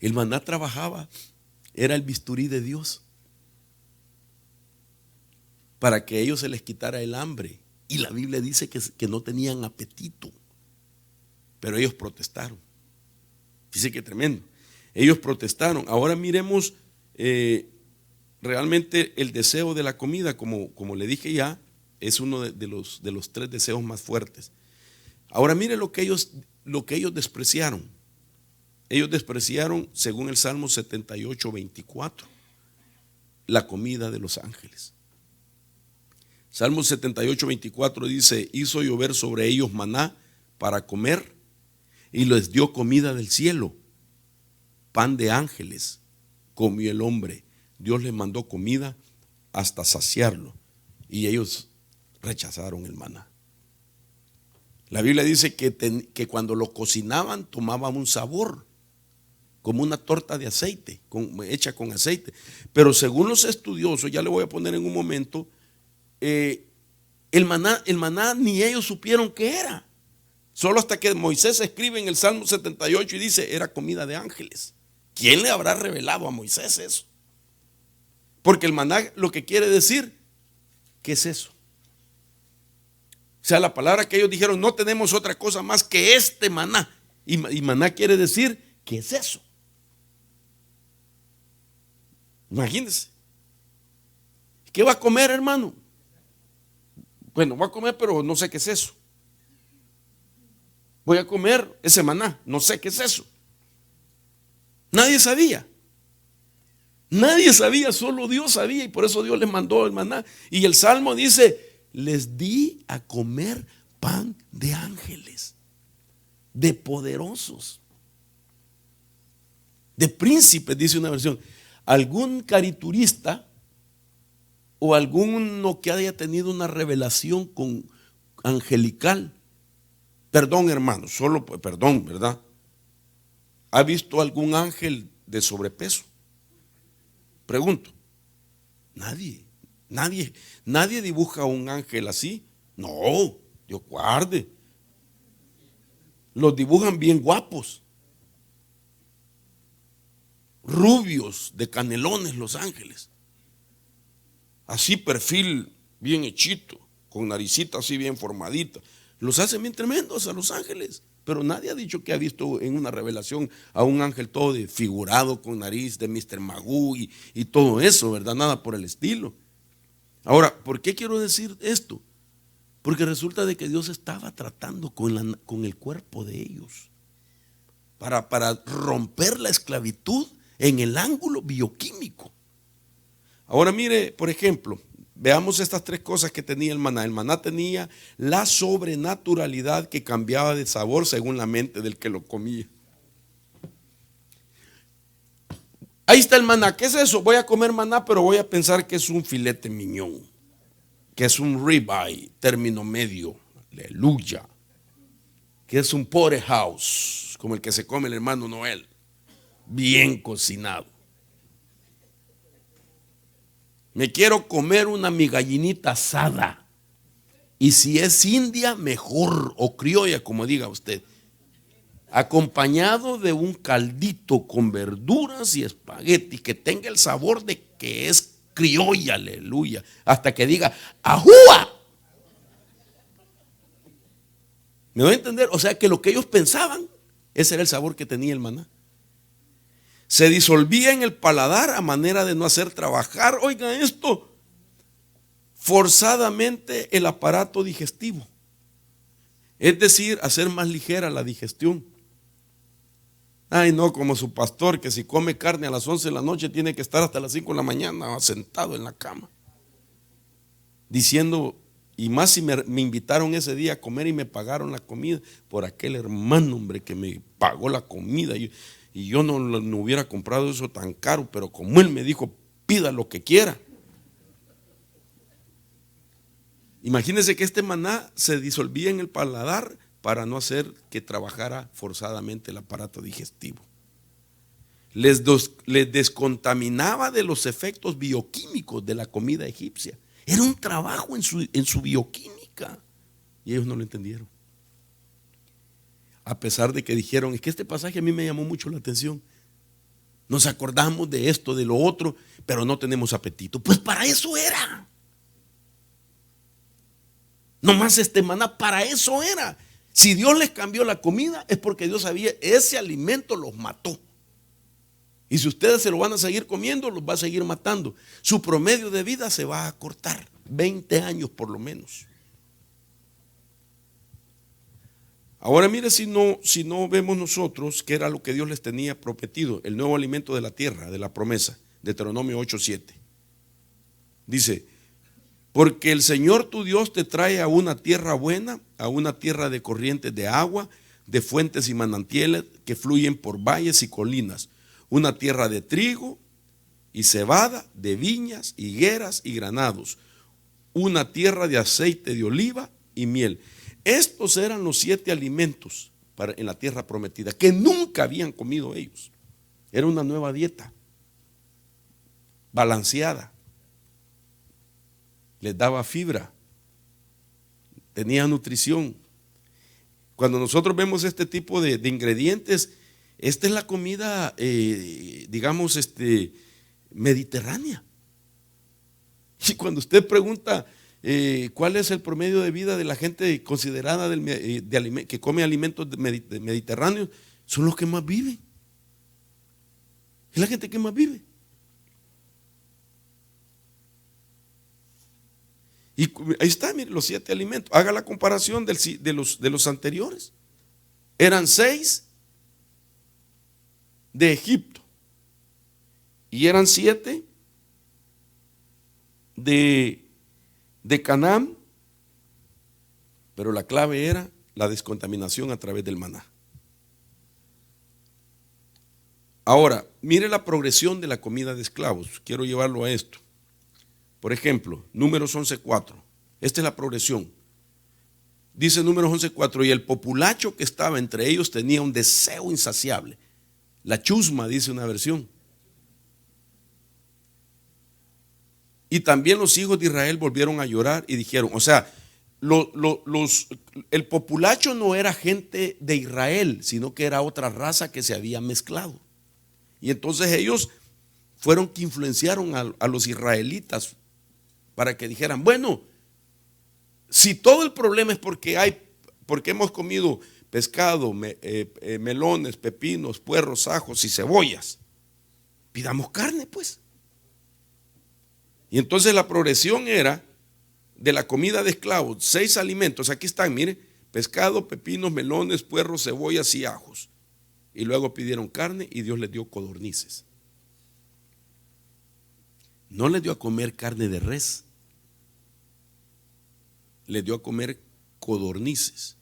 El maná trabajaba, era el bisturí de Dios. para que a ellos se les quitara el hambre. Y la Biblia dice que no tenían apetito, pero ellos protestaron. Dice que tremendo. Ellos protestaron. Ahora miremos realmente el deseo de la comida, como le dije ya, es uno de los tres deseos más fuertes. Ahora mire lo que ellos despreciaron. Ellos despreciaron, según el Salmo 78:24, la comida de los ángeles. Salmo 78:24 dice: hizo llover sobre ellos maná para comer y les dio comida del cielo, pan de ángeles comió el hombre. Dios les mandó comida hasta saciarlo y ellos rechazaron el maná. La Biblia dice que cuando lo cocinaban tomaban un sabor, como una torta de aceite, hecha con aceite. Pero según los estudiosos, ya le voy a poner en un momento, el maná ni ellos supieron qué era. Solo hasta que Moisés escribe en el Salmo 78 y dice: era comida de ángeles. ¿Quién le habrá revelado a Moisés eso? Porque el maná lo que quiere decir, ¿qué es eso? O sea, la palabra que ellos dijeron: no tenemos otra cosa más que este maná. Y maná quiere decir, ¿qué es eso? Imagínense. ¿Qué va a comer, hermano? Bueno, voy a comer, pero no sé qué es eso. Voy a comer ese maná, no sé qué es eso. Nadie sabía. Nadie sabía, solo Dios sabía, y por eso Dios les mandó el maná. Y el Salmo dice: les di a comer pan de ángeles, de poderosos, de príncipes, dice una versión. Algún cariturista o alguno que haya tenido una revelación con angelical, perdón hermano, solo perdón, ¿verdad? ¿Ha visto algún ángel de sobrepeso? Pregunto. Nadie dibuja un ángel así. No, Dios guarde. Los dibujan bien guapos, rubios, de canelones los ángeles. Así perfil bien hechito, con naricita así bien formadita. Los hacen bien tremendos a los ángeles. Pero nadie ha dicho que ha visto en una revelación a un ángel todo desfigurado, con nariz de Mr. Magoo y todo eso, ¿verdad? Nada por el estilo. Ahora, ¿por qué quiero decir esto? Porque resulta de que Dios estaba tratando con el cuerpo de ellos para romper la esclavitud en el ángulo bioquímico. Ahora mire, por ejemplo, veamos estas tres cosas que tenía el maná. El maná tenía la sobrenaturalidad que cambiaba de sabor según la mente del que lo comía. Ahí está el maná. ¿Qué es eso? Voy a comer maná, pero voy a pensar que es un filete miñón, que es un ribeye, término medio, aleluya, que es un porterhouse, como el que se come el hermano Noel, bien cocinado. Me quiero comer mi gallinita asada, y si es india, mejor, o criolla, como diga usted, acompañado de un caldito con verduras y espagueti que tenga el sabor de que es criolla, aleluya, hasta que diga ¡ajúa! ¿Me voy a entender? O sea que lo que ellos pensaban, ese era el sabor que tenía el maná. Se disolvía en el paladar a manera de no hacer trabajar, oigan esto, forzadamente el aparato digestivo. Es decir, hacer más ligera la digestión. Ay, no, como su pastor, que si come carne a las 11 de la noche tiene que estar hasta las 5 de la mañana sentado en la cama, diciendo, y más si me invitaron ese día a comer y me pagaron la comida por aquel hermano, hombre, que me pagó la comida, y yo no hubiera comprado eso tan caro, pero como él me dijo, pida lo que quiera. Imagínense que este maná se disolvía en el paladar para no hacer que trabajara forzadamente el aparato digestivo. Les descontaminaba de los efectos bioquímicos de la comida egipcia. Era un trabajo en su bioquímica, y ellos no lo entendieron. A pesar de que dijeron, es que este pasaje a mí me llamó mucho la atención. Nos acordamos de esto, de lo otro, pero no tenemos apetito. Pues para eso era. Nomás este maná, para eso era. Si Dios les cambió la comida es porque Dios sabía, ese alimento los mató. Y si ustedes se lo van a seguir comiendo, los va a seguir matando. Su promedio de vida se va a cortar, 20 años por lo menos. Ahora mire si no vemos nosotros qué era lo que Dios les tenía prometido, el nuevo alimento de la tierra, de la promesa, Deuteronomio 8:7. Dice, porque el Señor tu Dios te trae a una tierra buena, a una tierra de corrientes de agua, de fuentes y manantiales que fluyen por valles y colinas, una tierra de trigo y cebada, de viñas, higueras y granados, una tierra de aceite de oliva y miel. Estos eran los 7 alimentos en la tierra prometida, que nunca habían comido ellos. Era una nueva dieta, balanceada. Les daba fibra, tenía nutrición. Cuando nosotros vemos este tipo de ingredientes, esta es la comida, digamos, mediterránea. Y cuando usted pregunta cuál es el promedio de vida de la gente considerada que come alimentos mediterráneos, son los que más viven. Es la gente que más vive. Y ahí está, mire, los 7 alimentos. Haga la comparación de los anteriores. Eran 6 de Egipto y eran 7 de Canaán, pero la clave era la descontaminación a través del maná. Ahora, mire la progresión de la comida de esclavos. Quiero llevarlo a esto. Por ejemplo, Números 11:4. Esta es la progresión. Dice Números 11:4, y el populacho que estaba entre ellos tenía un deseo insaciable. La chusma, dice una versión. Y también los hijos de Israel volvieron a llorar y dijeron, o sea, el populacho no era gente de Israel, sino que era otra raza que se había mezclado. Y entonces ellos fueron que influenciaron a los israelitas para que dijeran, bueno, si todo el problema es porque hemos comido pescado, melones, pepinos, puerros, ajos y cebollas, pidamos carne pues. Y entonces la progresión era de la comida de esclavos, 6 alimentos, aquí están, mire, pescado, pepinos, melones, puerros, cebollas y ajos. Y luego pidieron carne y Dios les dio codornices. No les dio a comer carne de res, les dio a comer codornices.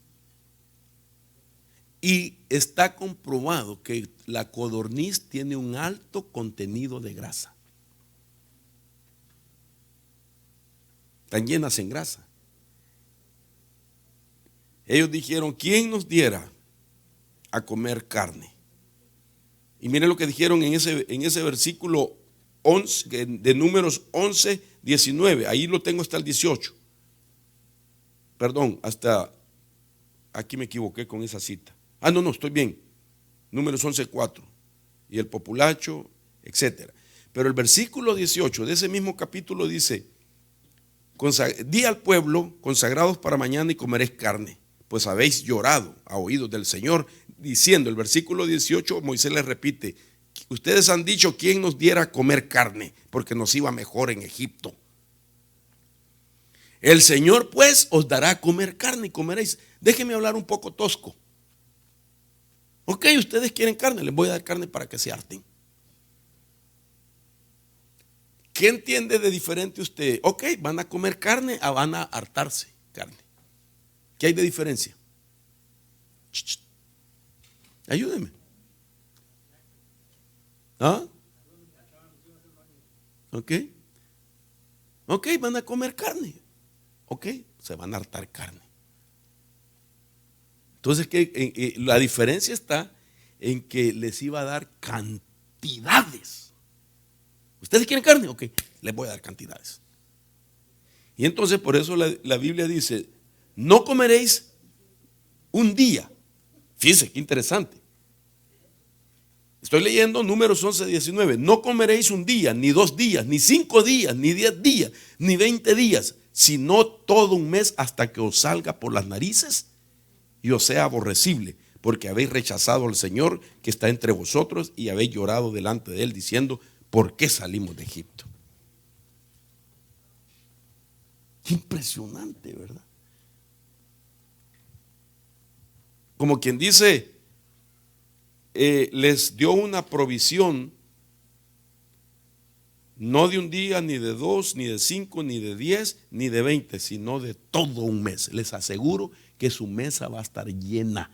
Y está comprobado que la codorniz tiene un alto contenido de grasa. Están llenas en grasa. Ellos dijeron, ¿quién nos diera a comer carne? Y miren lo que dijeron en ese versículo 11, de Números 11:19. Ahí lo tengo hasta el 18. Perdón, hasta aquí me equivoqué con esa cita. No, estoy bien. Números 11:4. Y el populacho, etc. Pero el versículo 18 de ese mismo capítulo dice, di al pueblo, consagrados para mañana y comeréis carne, pues habéis llorado a oídos del Señor, diciendo, el versículo 18, Moisés les repite, ustedes han dicho, ¿quién nos diera a comer carne? Porque nos iba mejor en Egipto. El Señor pues os dará a comer carne y comeréis. Déjenme hablar un poco tosco. Ok, ustedes quieren carne, les voy a dar carne para que se harten. ¿Qué entiende de diferente usted? Ok, van a comer carne o van a hartarse carne. ¿Qué hay de diferencia? Ayúdeme. Ok, van a comer carne. Ok, se van a hartar carne. Entonces, la diferencia está en que les iba a dar cantidades. ¿Ustedes quieren carne? Ok, les voy a dar cantidades. Y entonces por eso la Biblia dice, no comeréis un día. Fíjense, qué interesante. Estoy leyendo Números 11:19. No comeréis un día, ni 2 días, ni 5 días, ni 10 días, ni 20 días, sino todo un mes hasta que os salga por las narices y os sea aborrecible, porque habéis rechazado al Señor que está entre vosotros y habéis llorado delante de Él diciendo, ¿por qué salimos de Egipto? Qué impresionante, ¿verdad? Como quien dice, les dio una provisión, no de un día, ni de 2, ni de 5, ni de 10, ni de 20, sino de todo un mes. Les aseguro que su mesa va a estar llena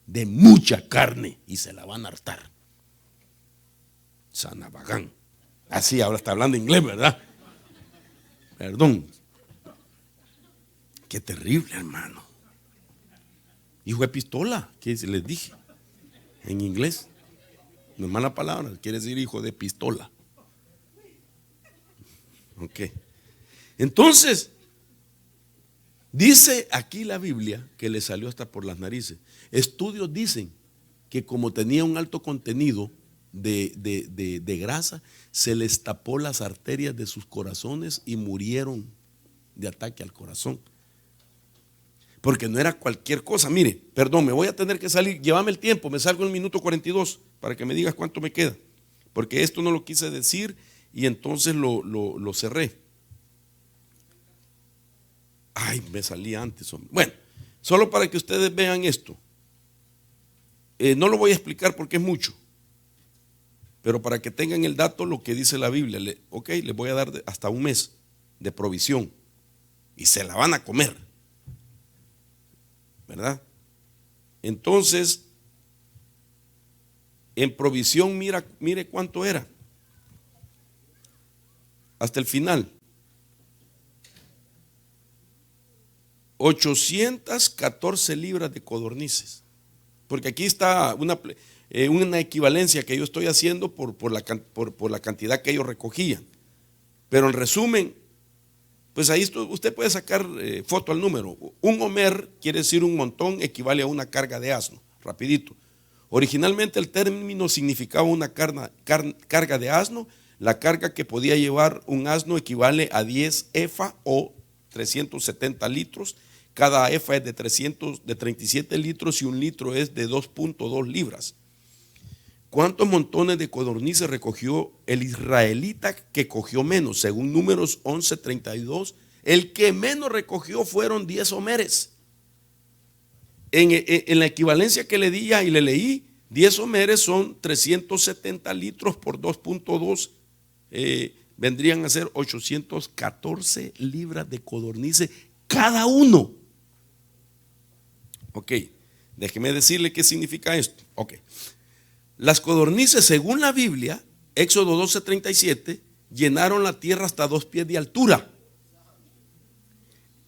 de mucha carne y se la van a hartar. Sanabagán. Así ahora está hablando inglés, ¿verdad? Perdón. Qué terrible, hermano. Hijo de pistola, ¿qué les dije? En inglés. No es mala palabra, quiere decir hijo de pistola. Ok. Entonces, dice aquí la Biblia que le salió hasta por las narices. Estudios dicen que como tenía un alto contenido de grasa, se les tapó las arterias de sus corazones y murieron de ataque al corazón. Porque no era cualquier cosa. Mire, perdón, me voy a tener que salir. Llévame el tiempo, me salgo en el minuto 42 para que me digas cuánto me queda. Porque esto no lo quise decir y entonces lo cerré. Ay, me salí antes, hombre. Bueno, solo para que ustedes vean esto. No lo voy a explicar porque es mucho. Pero para que tengan el dato, lo que dice la Biblia. Ok, les voy a dar hasta un mes de provisión. Y se la van a comer. ¿Verdad? Entonces, en provisión, mire cuánto era. Hasta el final. 814 libras de codornices. Porque aquí está una equivalencia que yo estoy haciendo por la cantidad que ellos recogían. Pero en resumen, pues ahí usted puede sacar foto al número. Un homer quiere decir un montón, equivale a una carga de asno, rapidito. Originalmente el término significaba una carga de asno. La carga que podía llevar un asno equivale a 10 efa o 370 litros. Cada efa es de 37 litros y un litro es de 2.2 libras. ¿Cuántos montones de codornices recogió el israelita que cogió menos? Según Números 11:32, el que menos recogió fueron 10 homeres. En la equivalencia que le di y le leí, 10 homeres son 370 litros por 2.2, vendrían a ser 814 libras de codornices cada uno. Ok, déjeme decirle qué significa esto. Ok. Las codornices, según la Biblia, Éxodo 12:37, llenaron la tierra hasta 2 pies de altura.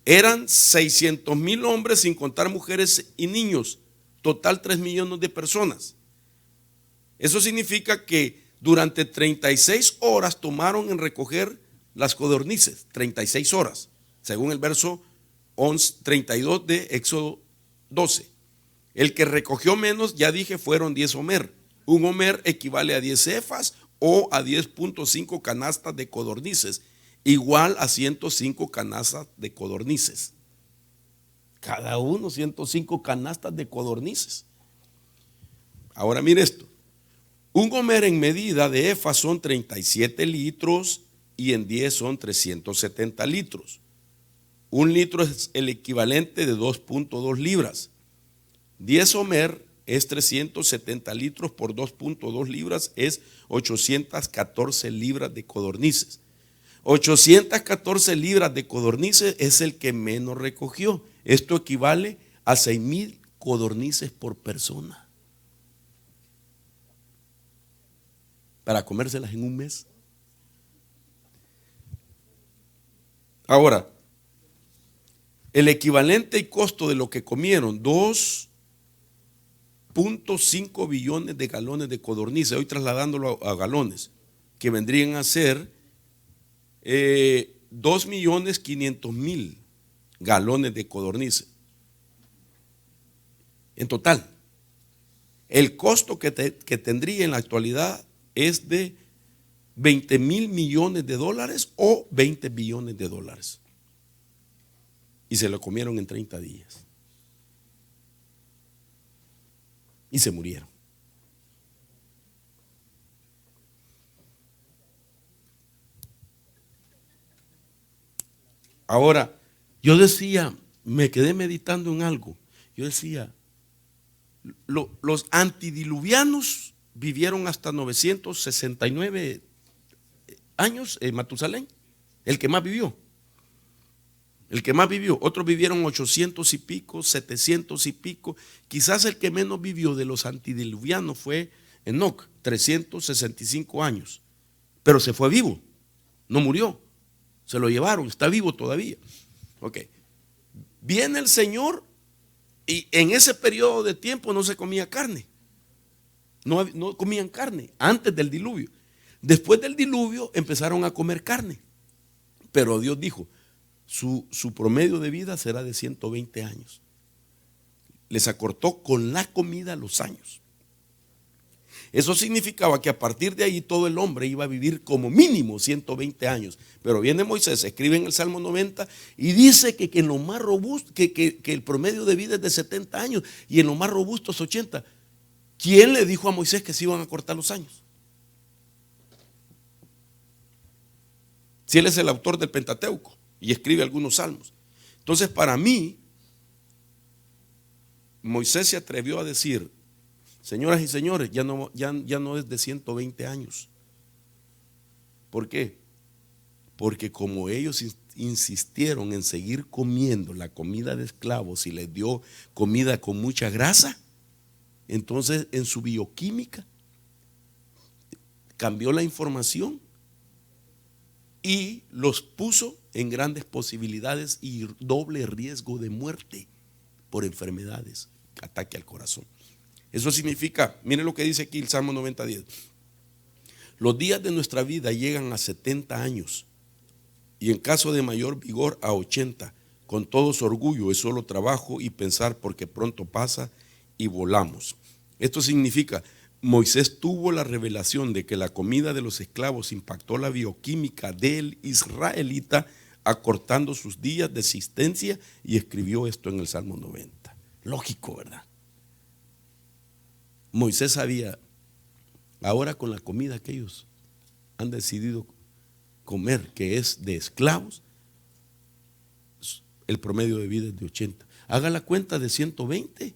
Eran 600,000 hombres sin contar mujeres y niños, total 3 millones de personas. Eso significa que durante 36 horas tomaron en recoger las codornices, 36 horas, según el verso 32 de Éxodo 12. El que recogió menos, ya dije, fueron 10 homer. Un homer equivale a 10 efas o a 10.5 canastas de codornices, igual a 105 canastas de codornices. Cada uno 105 canastas de codornices. Ahora mire esto. Un homer en medida de efas son 37 litros y en 10 son 370 litros. Un litro es el equivalente de 2.2 libras. 10 homer es 370 litros por 2.2 libras, es 814 libras de codornices. 814 libras de codornices es el que menos recogió. Esto equivale a 6,000 codornices por persona. Para comérselas en un mes. Ahora, el equivalente y costo de lo que comieron, 2.5 billones de galones de codornices, hoy trasladándolo a galones, que vendrían a ser 2.500.000 galones de codornices. En total, el costo que tendría en la actualidad es de 20,000 millones de dólares o 20 billones de dólares. y se lo comieron en 30 días. Y se murieron. Ahora, yo decía, me quedé meditando en algo. Yo decía, los antidiluvianos vivieron hasta 969 años, Matusalén, el que más vivió. El que más vivió. Otros vivieron 800 y pico, 700 y pico. Quizás el que menos vivió de los antidiluvianos fue Enoc, 365 años. Pero se fue vivo, no murió. Se lo llevaron, está vivo todavía. Ok. Viene el Señor y en ese periodo de tiempo no se comía carne. No comían carne antes del diluvio. Después del diluvio empezaron a comer carne. Pero Dios dijo, su promedio de vida será de 120 años. Les acortó con la comida los años. Eso significaba que a partir de ahí todo el hombre iba a vivir como mínimo 120 años. Pero viene Moisés, escribe en el Salmo 90 y dice que en lo más robusto, que el promedio de vida es de 70 años y en lo más robusto es 80. ¿Quién le dijo a Moisés que se iban a cortar los años? Si él es el autor del Pentateuco y escribe algunos salmos. Entonces, para mí, Moisés se atrevió a decir, señoras y señores, ya no es de 120 años. ¿Por qué? Porque como ellos insistieron en seguir comiendo la comida de esclavos y les dio comida con mucha grasa, entonces en su bioquímica cambió la información y los puso en grandes posibilidades y doble riesgo de muerte por enfermedades, ataque al corazón. Eso significa, miren lo que dice aquí el Salmo 90:10. Los días de nuestra vida llegan a 70 años y en caso de mayor vigor a 80. Con todo su orgullo es solo trabajo y pensar porque pronto pasa y volamos. Esto significa, Moisés tuvo la revelación de que la comida de los esclavos impactó la bioquímica del israelita, acortando sus días de existencia, y escribió esto en el Salmo 90. Lógico, ¿verdad? Moisés sabía, ahora con la comida que ellos han decidido comer, que es de esclavos, el promedio de vida es de 80. Haga la cuenta de 120,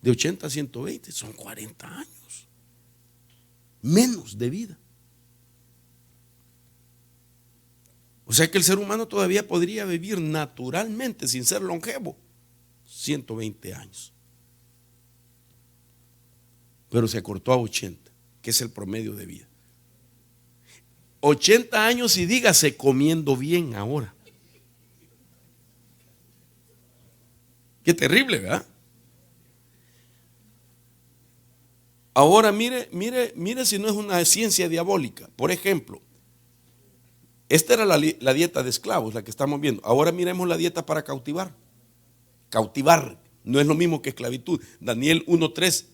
de 80 a 120, son 40 años menos de vida. O sea que el ser humano todavía podría vivir naturalmente, sin ser longevo, 120 años. Pero se acortó a 80, que es el promedio de vida. 80 años y dígase comiendo bien ahora. Qué terrible, ¿verdad? Ahora mire si no es una ciencia diabólica. Por ejemplo, esta era la dieta de esclavos, la que estamos viendo. Ahora miremos la dieta para cautivar. Cautivar no es lo mismo que esclavitud. Daniel 1:3.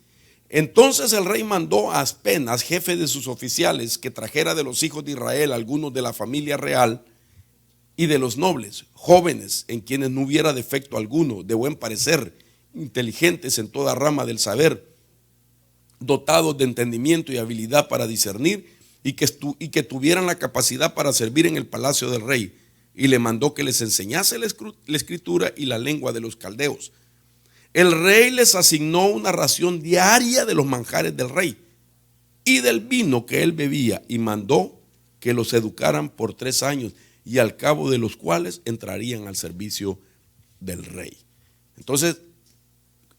Entonces el rey mandó a Aspenas, jefe de sus oficiales, que trajera de los hijos de Israel algunos de la familia real y de los nobles, jóvenes en quienes no hubiera defecto alguno, de buen parecer, inteligentes en toda rama del saber, dotados de entendimiento y habilidad para discernir, y que tuvieran la capacidad para servir en el palacio del rey. Y le mandó que les enseñase la escritura y la lengua de los caldeos. El rey les asignó una ración diaria de los manjares del rey y del vino que él bebía, y mandó que los educaran por 3 años, y al cabo de los cuales entrarían al servicio del rey. Entonces,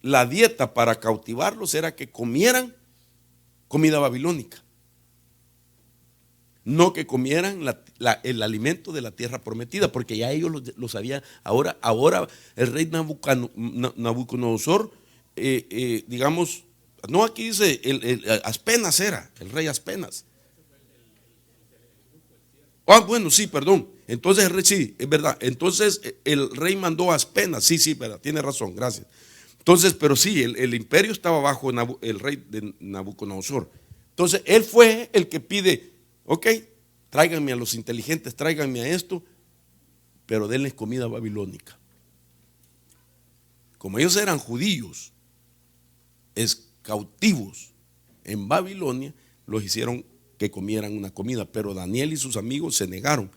la dieta para cautivarlos era que comieran comida babilónica, no que comieran el alimento de la tierra prometida, porque ya ellos lo sabían. Ahora el rey Nabucodonosor, digamos, no, aquí dice Aspenas era, el rey Aspenas. Bueno, sí, perdón. Entonces el rey, sí, es verdad. Entonces el rey mandó a Aspenas, sí, verdad, tiene razón, gracias. Entonces, pero sí, el imperio estaba bajo el rey de Nabucodonosor. Entonces él fue el que pide, ok, tráiganme a los inteligentes, tráiganme a esto, pero denles comida babilónica. como ellos eran judíos, cautivos en Babilonia, los hicieron que comieran una comida, pero Daniel y sus amigos se negaron.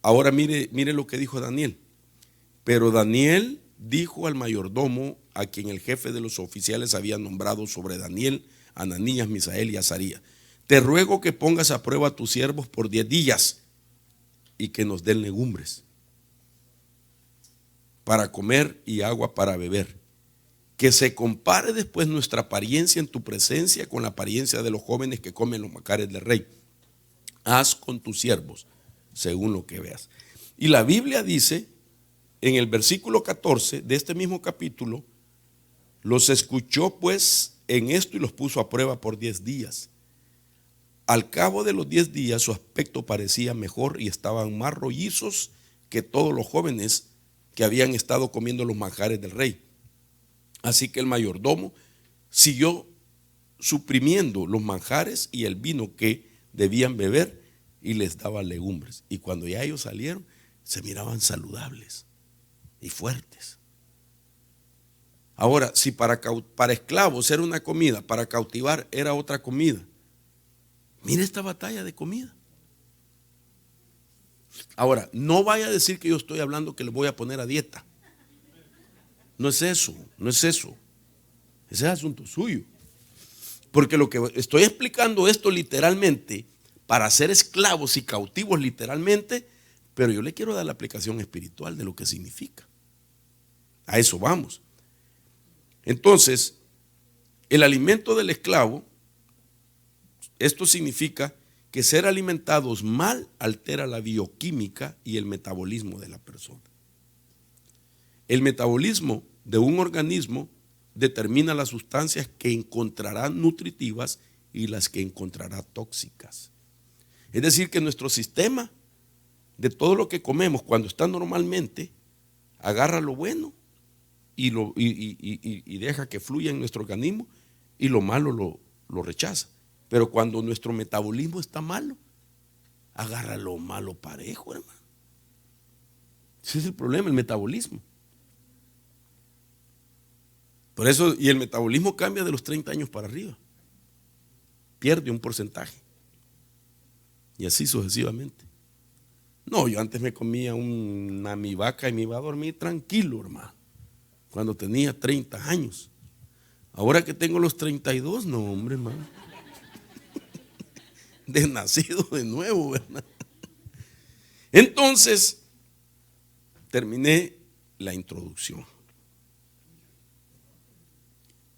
Ahora mire lo que dijo Daniel. Pero Daniel dijo al mayordomo, a quien el jefe de los oficiales había nombrado sobre Daniel, Ananías, Misael y Azarías: te ruego que pongas a prueba a tus siervos por 10 días y que nos den legumbres para comer y agua para beber. Que se compare después nuestra apariencia en tu presencia con la apariencia de los jóvenes que comen los manjares del rey. Haz con tus siervos según lo que veas. Y la Biblia dice en el versículo 14 de este mismo capítulo: los escuchó pues en esto y los puso a prueba por 10 días. Al cabo de los 10 días su aspecto parecía mejor y estaban más rollizos que todos los jóvenes que habían estado comiendo los manjares del rey. Así que el mayordomo siguió suprimiendo los manjares y el vino que debían beber y les daba legumbres. Y cuando ya ellos salieron, se miraban saludables y fuertes. Ahora, si para esclavos era una comida, para cautivar era otra comida, mire esta batalla de comida. Ahora, no vaya a decir que yo estoy hablando que le voy a poner a dieta. No es eso, no es eso. Ese es asunto suyo. Porque lo que estoy explicando esto literalmente para ser esclavos y cautivos literalmente, pero yo le quiero dar la aplicación espiritual de lo que significa. A eso vamos. Entonces, el alimento del esclavo, esto significa que ser alimentados mal altera la bioquímica y el metabolismo de la persona. El metabolismo de un organismo determina las sustancias que encontrará nutritivas y las que encontrará tóxicas. Es decir, que nuestro sistema de todo lo que comemos, cuando está normalmente, agarra lo bueno y deja que fluya en nuestro organismo, y lo malo lo rechaza. Pero cuando nuestro metabolismo está malo, agarra lo malo parejo, hermano. Ese es el problema, el metabolismo. Por eso, y el metabolismo cambia de los 30 años para arriba. Pierde un porcentaje. Y así sucesivamente. No, yo antes me comía una mi vaca y me iba a dormir tranquilo, hermano, cuando tenía 30 años. Ahora que tengo los 32, no, hombre, hermano. De nacido de nuevo, ¿verdad? Entonces, terminé la introducción.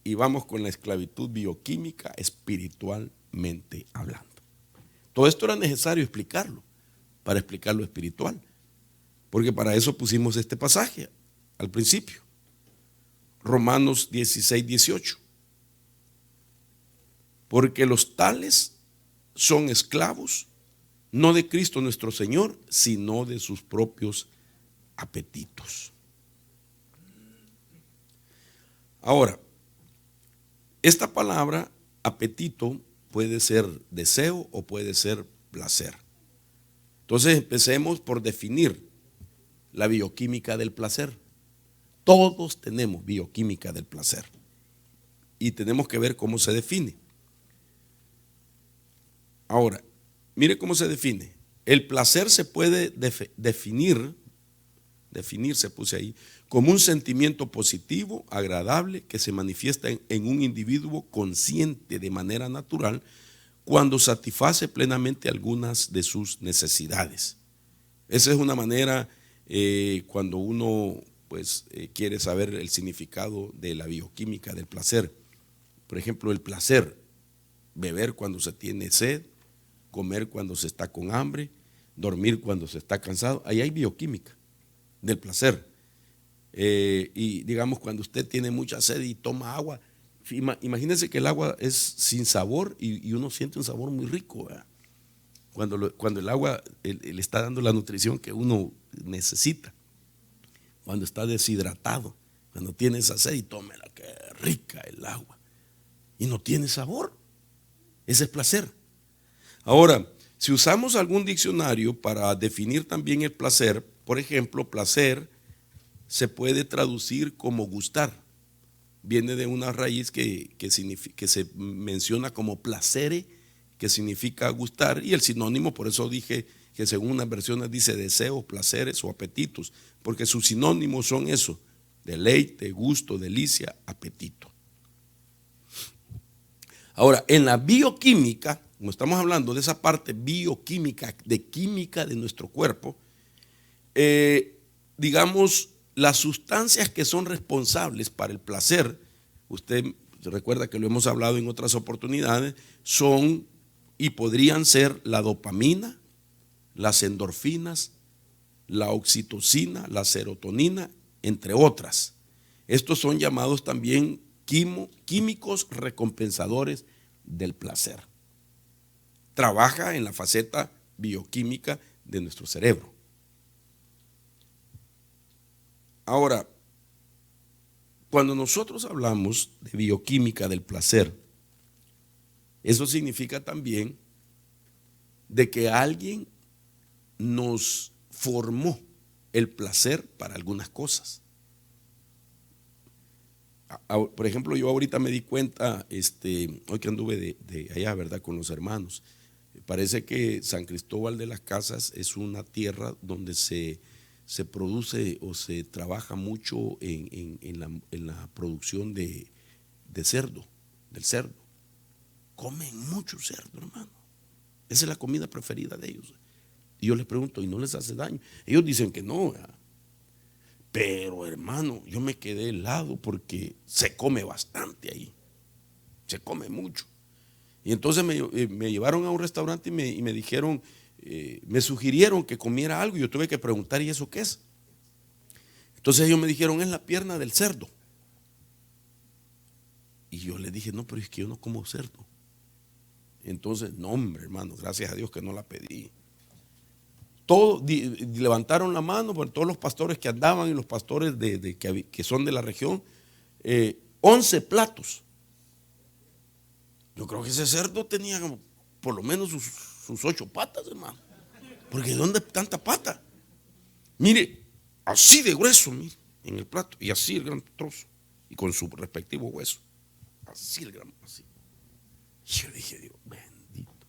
Y vamos con la esclavitud bioquímica espiritualmente hablando. Todo esto era necesario explicarlo, para explicar lo espiritual, porque para eso pusimos este pasaje al principio. Romanos 16, 18. Porque los tales son esclavos, no de Cristo nuestro Señor, sino de sus propios apetitos. Ahora, esta palabra apetito puede ser deseo o puede ser placer. Entonces empecemos por definir la bioquímica del placer. Todos tenemos bioquímica del placer y tenemos que ver cómo se define. Ahora, mire cómo se define. El placer se puede definir, se puse ahí, como un sentimiento positivo, agradable, que se manifiesta en un individuo consciente de manera natural cuando satisface plenamente algunas de sus necesidades. Esa es una manera cuando uno quiere saber el significado de la bioquímica del placer. Por ejemplo, el placer, beber cuando se tiene sed, comer cuando se está con hambre, dormir cuando se está cansado. Ahí hay bioquímica del placer. Y digamos, cuando usted tiene mucha sed y toma agua, imagínense que el agua es sin sabor y uno siente un sabor muy rico, ¿verdad? Cuando el agua le está dando la nutrición que uno necesita. Cuando está deshidratado, cuando tiene esa sed y tómela, qué rica el agua, y no tiene sabor. Ese es placer. Ahora, si usamos algún diccionario para definir también el placer, por ejemplo, placer se puede traducir como gustar. viene de una raíz que se menciona como placere, que significa gustar, y el sinónimo, por eso dije que según unas versiones dice deseos, placeres o apetitos, porque sus sinónimos son eso: deleite, gusto, delicia, apetito. Ahora, en la bioquímica, como estamos hablando de esa parte bioquímica, de química de nuestro cuerpo, digamos, las sustancias que son responsables para el placer, usted recuerda que lo hemos hablado en otras oportunidades, son y podrían ser la dopamina, las endorfinas, la oxitocina, la serotonina, entre otras. Estos son llamados también químicos recompensadores del placer. Trabaja en la faceta bioquímica de nuestro cerebro. Ahora, cuando nosotros hablamos de bioquímica del placer, eso significa también de que alguien nos formó el placer para algunas cosas. Por ejemplo, yo ahorita me di cuenta, hoy que anduve de allá, ¿verdad?, con los hermanos, parece que San Cristóbal de las Casas es una tierra donde se produce o se trabaja mucho en la producción de cerdo, del cerdo. Comen mucho cerdo, hermano. Esa es la comida preferida de ellos. Y yo les pregunto, ¿y no les hace daño? Ellos dicen que no, ¿verdad? Pero hermano, yo me quedé helado porque se come bastante ahí, se come mucho. Y entonces me llevaron a un restaurante y me dijeron, me sugirieron que comiera algo, y yo tuve que preguntar, ¿y eso qué es? Entonces ellos me dijeron, es la pierna del cerdo. Y yo les dije, no, pero es que yo no como cerdo. Entonces, no, hombre, hermano, gracias a Dios que no la pedí. Todos levantaron la mano, por todos los pastores que andaban y los pastores que son de la región, 11 platos. Yo creo que ese cerdo tenía por lo menos sus 8 patas, hermano. Porque ¿de dónde tanta pata? Mire, así de grueso, mire, en el plato, y así el gran trozo, y con su respectivo hueso. Así el gran, así. Y yo dije, Dios bendito.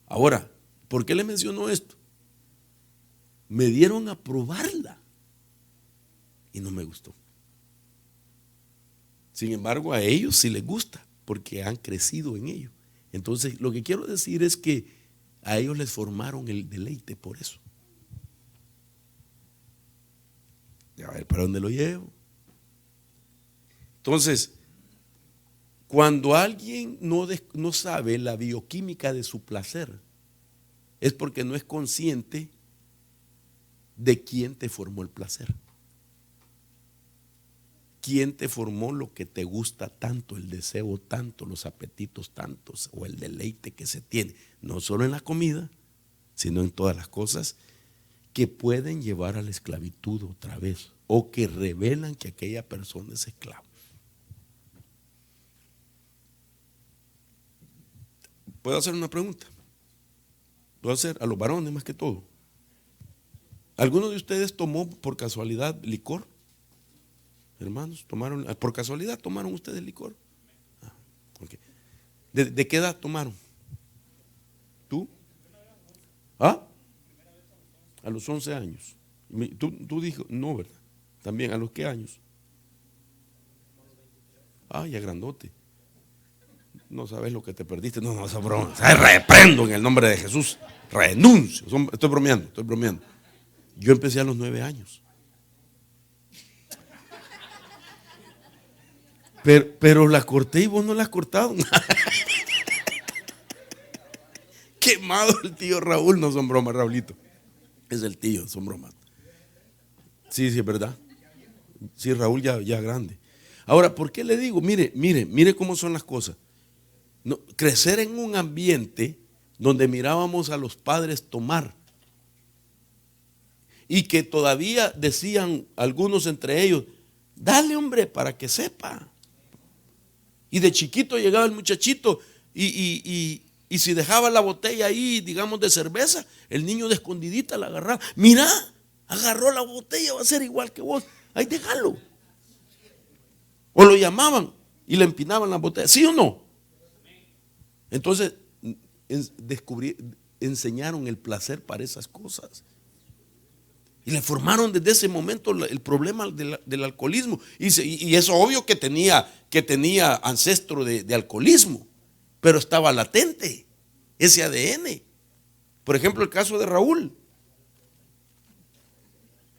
Ahora, ¿por qué le menciono esto? Me dieron a probarla y no me gustó. Sin embargo, a ellos sí les gusta porque han crecido en ello. Entonces, lo que quiero decir es que a ellos les formaron el deleite por eso. A ver, ¿para dónde lo llevo? Entonces, cuando alguien no sabe la bioquímica de su placer, es porque no es consciente de quién te formó el placer. ¿Quién te formó lo que te gusta tanto, el deseo tanto, los apetitos tantos o el deleite que se tiene? No solo en la comida, sino en todas las cosas que pueden llevar a la esclavitud otra vez o que revelan que aquella persona es esclavo. ¿Puedo hacer una pregunta? ¿Puedo hacer a los varones más que todo? ¿Alguno de ustedes tomó por casualidad licor? Hermanos, por casualidad tomaron ustedes licor. Okay. ¿De qué edad tomaron? ¿Tú? ¿Ah? A los 11 años. Tú dijo, no, ¿verdad? También, ¿a los qué años? Ah, ya grandote. No sabes lo que te perdiste. No, esa broma. Reprendo en el nombre de Jesús. Renuncio. Estoy bromeando. Yo empecé a los 9 años. Pero la corté y vos no la has cortado. Quemado el tío Raúl. No son bromas, Raulito. Es el tío, son bromas. Sí, es verdad. Sí, Raúl ya grande. Ahora, ¿por qué le digo? Mire cómo son las cosas. No, crecer en un ambiente donde mirábamos a los padres tomar y que todavía decían algunos entre ellos, dale, hombre, para que sepa. Y de chiquito llegaba el muchachito y si dejaba la botella ahí, digamos, de cerveza, el niño de escondidita la agarraba. Mira, agarró la botella, va a ser igual que vos. Ahí déjalo. O lo llamaban y le empinaban las botellas, ¿sí o no? Entonces, enseñaron el placer para esas cosas. Y le formaron desde ese momento el problema del alcoholismo. Y es obvio que tenía ancestro de alcoholismo, pero estaba latente ese ADN. Por ejemplo, el caso de Raúl.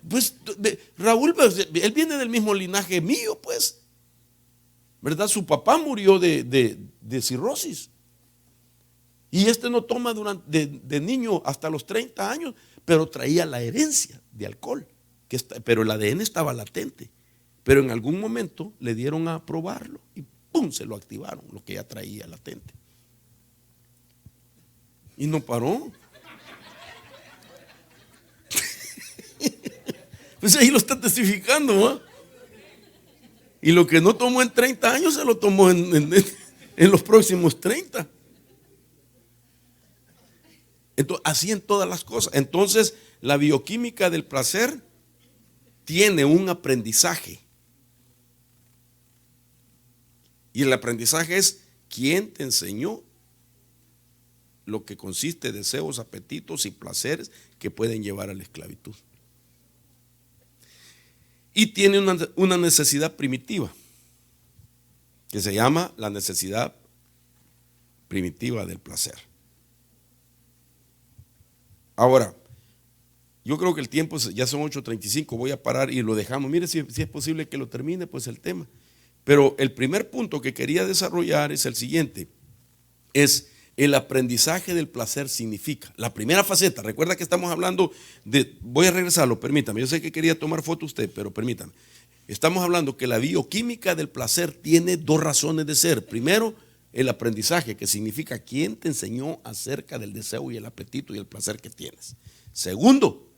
Pues Raúl, él viene del mismo linaje mío, pues. ¿Verdad? Su papá murió de cirrosis. Y no toma de niño hasta los 30 años, pero traía la herencia de alcohol. Pero el ADN estaba latente. Pero en algún momento le dieron a probarlo y ¡pum! Se lo activaron, lo que ya traía latente. Y no paró. Pues ahí lo está testificando, ¿no? Y lo que no tomó en 30 años se lo tomó en los próximos 30. Entonces, así en todas las cosas. Entonces, la bioquímica del placer tiene un aprendizaje. Y el aprendizaje es: ¿quién te enseñó lo que consiste de deseos, apetitos y placeres que pueden llevar a la esclavitud? Y tiene una necesidad primitiva, que se llama la necesidad primitiva del placer. Ahora, yo creo que el tiempo ya son 8:35, voy a parar y lo dejamos. Mire si es posible que lo termine, pues el tema. Pero el primer punto que quería desarrollar es el siguiente: es el aprendizaje del placer significa. La primera faceta, recuerda que estamos hablando voy a regresarlo, permítame, yo sé que quería tomar foto usted, pero permítame. Estamos hablando que la bioquímica del placer tiene dos razones de ser. Primero, el aprendizaje, que significa quién te enseñó acerca del deseo y el apetito y el placer que tienes. Segundo,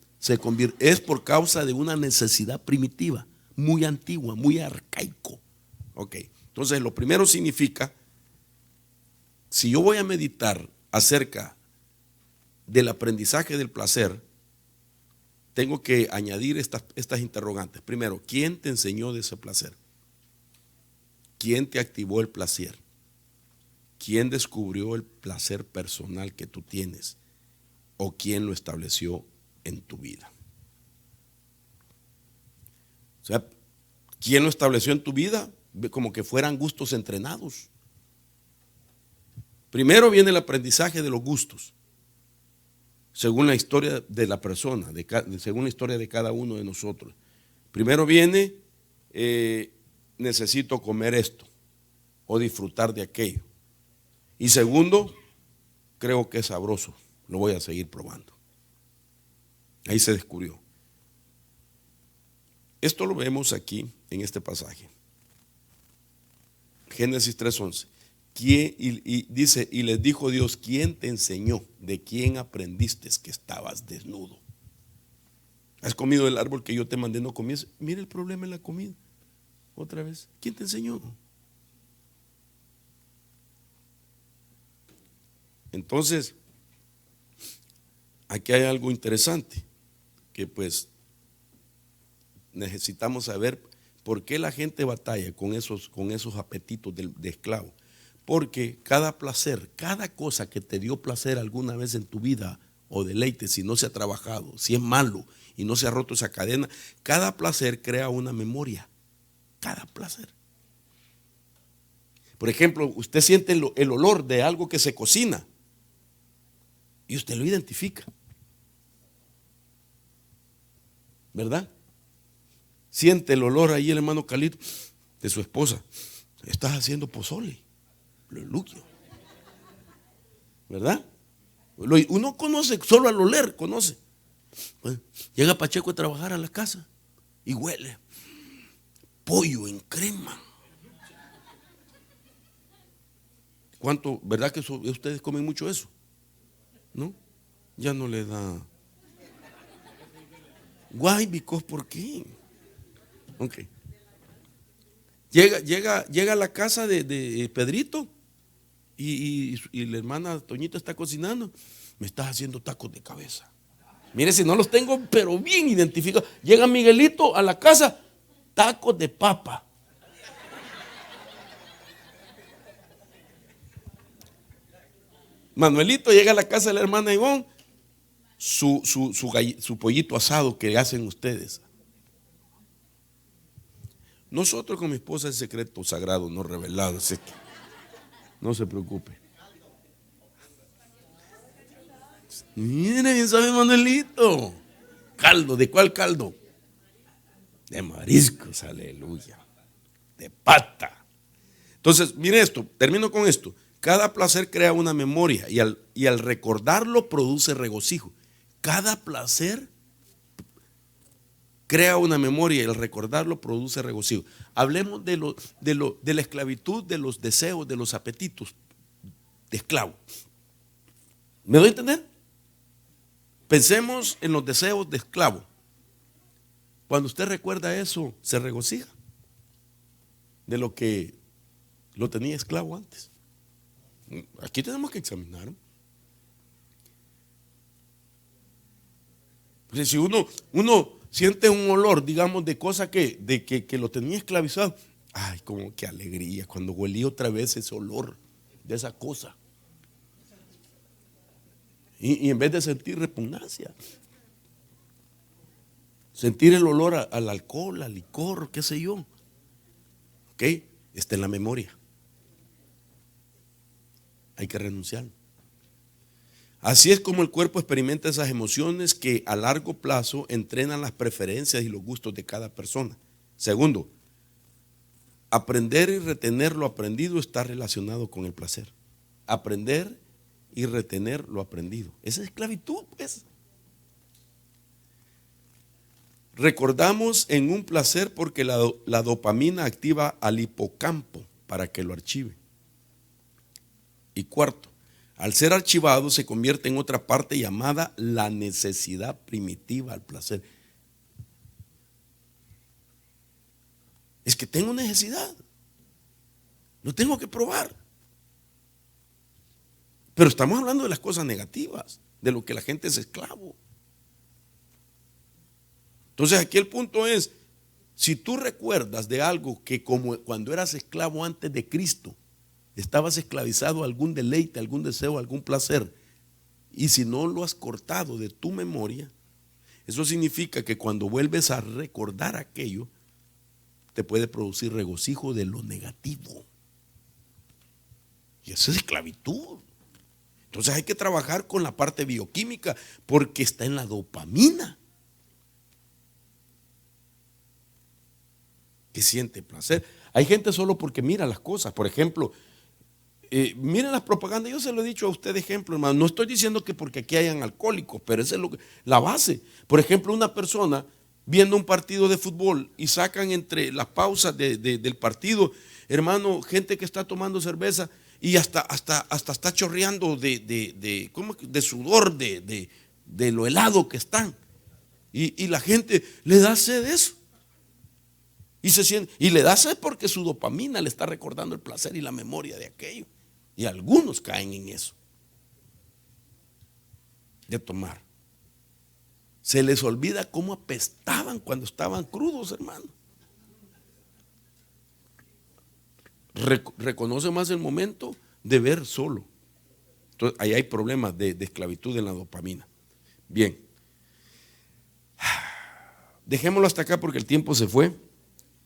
es por causa de una necesidad primitiva, muy antigua, muy arcaico. Ok, entonces lo primero significa, si yo voy a meditar acerca del aprendizaje del placer, tengo que añadir estas interrogantes. Primero, ¿quién te enseñó de ese placer? ¿Quién te activó el placer? ¿Quién descubrió el placer personal que tú tienes? ¿O quién lo estableció en tu vida? O sea, ¿quién lo estableció en tu vida? Como que fueran gustos entrenados. Primero viene el aprendizaje de los gustos, según la historia de la persona, según la historia de cada uno de nosotros. Primero viene, necesito comer esto o disfrutar de aquello. Y segundo, creo que es sabroso, lo voy a seguir probando. Ahí se descubrió. Esto lo vemos aquí en este pasaje. Génesis 3:11. Y dice, y les dijo Dios: ¿quién te enseñó? ¿De quién aprendiste que estabas desnudo? ¿Has comido del árbol que yo te mandé no comies? Mira el problema en la comida. Otra vez, ¿quién te enseñó? Entonces, aquí hay algo interesante, que pues necesitamos saber por qué la gente batalla con esos apetitos de esclavo. Porque cada placer, cada cosa que te dio placer alguna vez en tu vida o deleite, si no se ha trabajado, si es malo y no se ha roto esa cadena, cada placer crea una memoria. Cada placer. Por ejemplo, usted siente el olor de algo que se cocina y usted lo identifica, ¿verdad? Siente el olor ahí, el hermano Calito, de su esposa. Estás haciendo pozole. Lo luquio, ¿verdad? Uno conoce, solo al oler conoce. Bueno, llega Pacheco a trabajar a la casa y huele pollo en crema. ¿Cuánto, verdad que ustedes comen mucho eso? ¿No? Ya no le da. Guay, because, ¿por qué? Ok. Llega a la casa de Pedrito y la hermana Toñita está cocinando. Me estás haciendo tacos de cabeza. Mire, si no los tengo, pero bien identificados. Llega Miguelito a la casa, tacos de papa. Manuelito llega a la casa de la hermana Ivonne, su pollito asado que hacen ustedes. Nosotros con mi esposa es secreto sagrado, no revelado, así que no se preocupe. Mire, bien sabe Manuelito. Caldo, ¿de cuál caldo? De mariscos, aleluya. De pata. Entonces, mire esto, termino con esto. Cada placer crea una memoria y al recordarlo produce regocijo. Cada placer crea una memoria y al recordarlo produce regocijo. Hablemos de la esclavitud, de los deseos, de los apetitos de esclavo. ¿Me doy a entender? Pensemos en los deseos de esclavo. Cuando usted recuerda eso, se regocija de lo que lo tenía esclavo antes. Aquí tenemos que examinar. Pues si uno siente un olor, digamos, de cosa que lo tenía esclavizado, ay, como qué alegría cuando huelí otra vez ese olor de esa cosa. Y en vez de sentir repugnancia, sentir el olor al alcohol, al licor, qué sé yo. ¿Ok? Está en la memoria. Hay que renunciar. Así es como el cuerpo experimenta esas emociones que a largo plazo entrenan las preferencias y los gustos de cada persona. Segundo, aprender y retener lo aprendido está relacionado con el placer. Aprender y retener lo aprendido. Esa es esclavitud, pues. Recordamos en un placer porque la dopamina activa al hipocampo para que lo archive. Y cuarto, al ser archivado se convierte en otra parte llamada la necesidad primitiva al placer. Es que tengo necesidad, lo tengo que probar. Pero estamos hablando de las cosas negativas, de lo que la gente es esclavo. Entonces aquí el punto es, si tú recuerdas de algo que como cuando eras esclavo antes de Cristo, estabas esclavizado a algún deleite, algún deseo, algún placer, y si no lo has cortado de tu memoria, eso significa que cuando vuelves a recordar aquello, te puede producir regocijo de lo negativo. Y eso es esclavitud. Entonces hay que trabajar con la parte bioquímica porque está en la dopamina que siente placer. Hay gente solo porque mira las cosas. Por ejemplo, miren las propagandas. Yo se lo he dicho a usted de ejemplo, hermano. No estoy diciendo que porque aquí hayan alcohólicos, pero esa es la base. Por ejemplo, una persona viendo un partido de fútbol y sacan entre las pausas del partido, hermano, gente que está tomando cerveza y hasta está chorreando de sudor, de lo helado que están. Y la gente le da sed de eso. Y se siente, y le da sed porque su dopamina le está recordando el placer y la memoria de aquello. Y algunos caen en eso, de tomar. Se les olvida cómo apestaban cuando estaban crudos, hermano. Reconoce más el momento de ver solo. Entonces, ahí hay problemas de esclavitud en la dopamina. Bien. Dejémoslo hasta acá porque el tiempo se fue.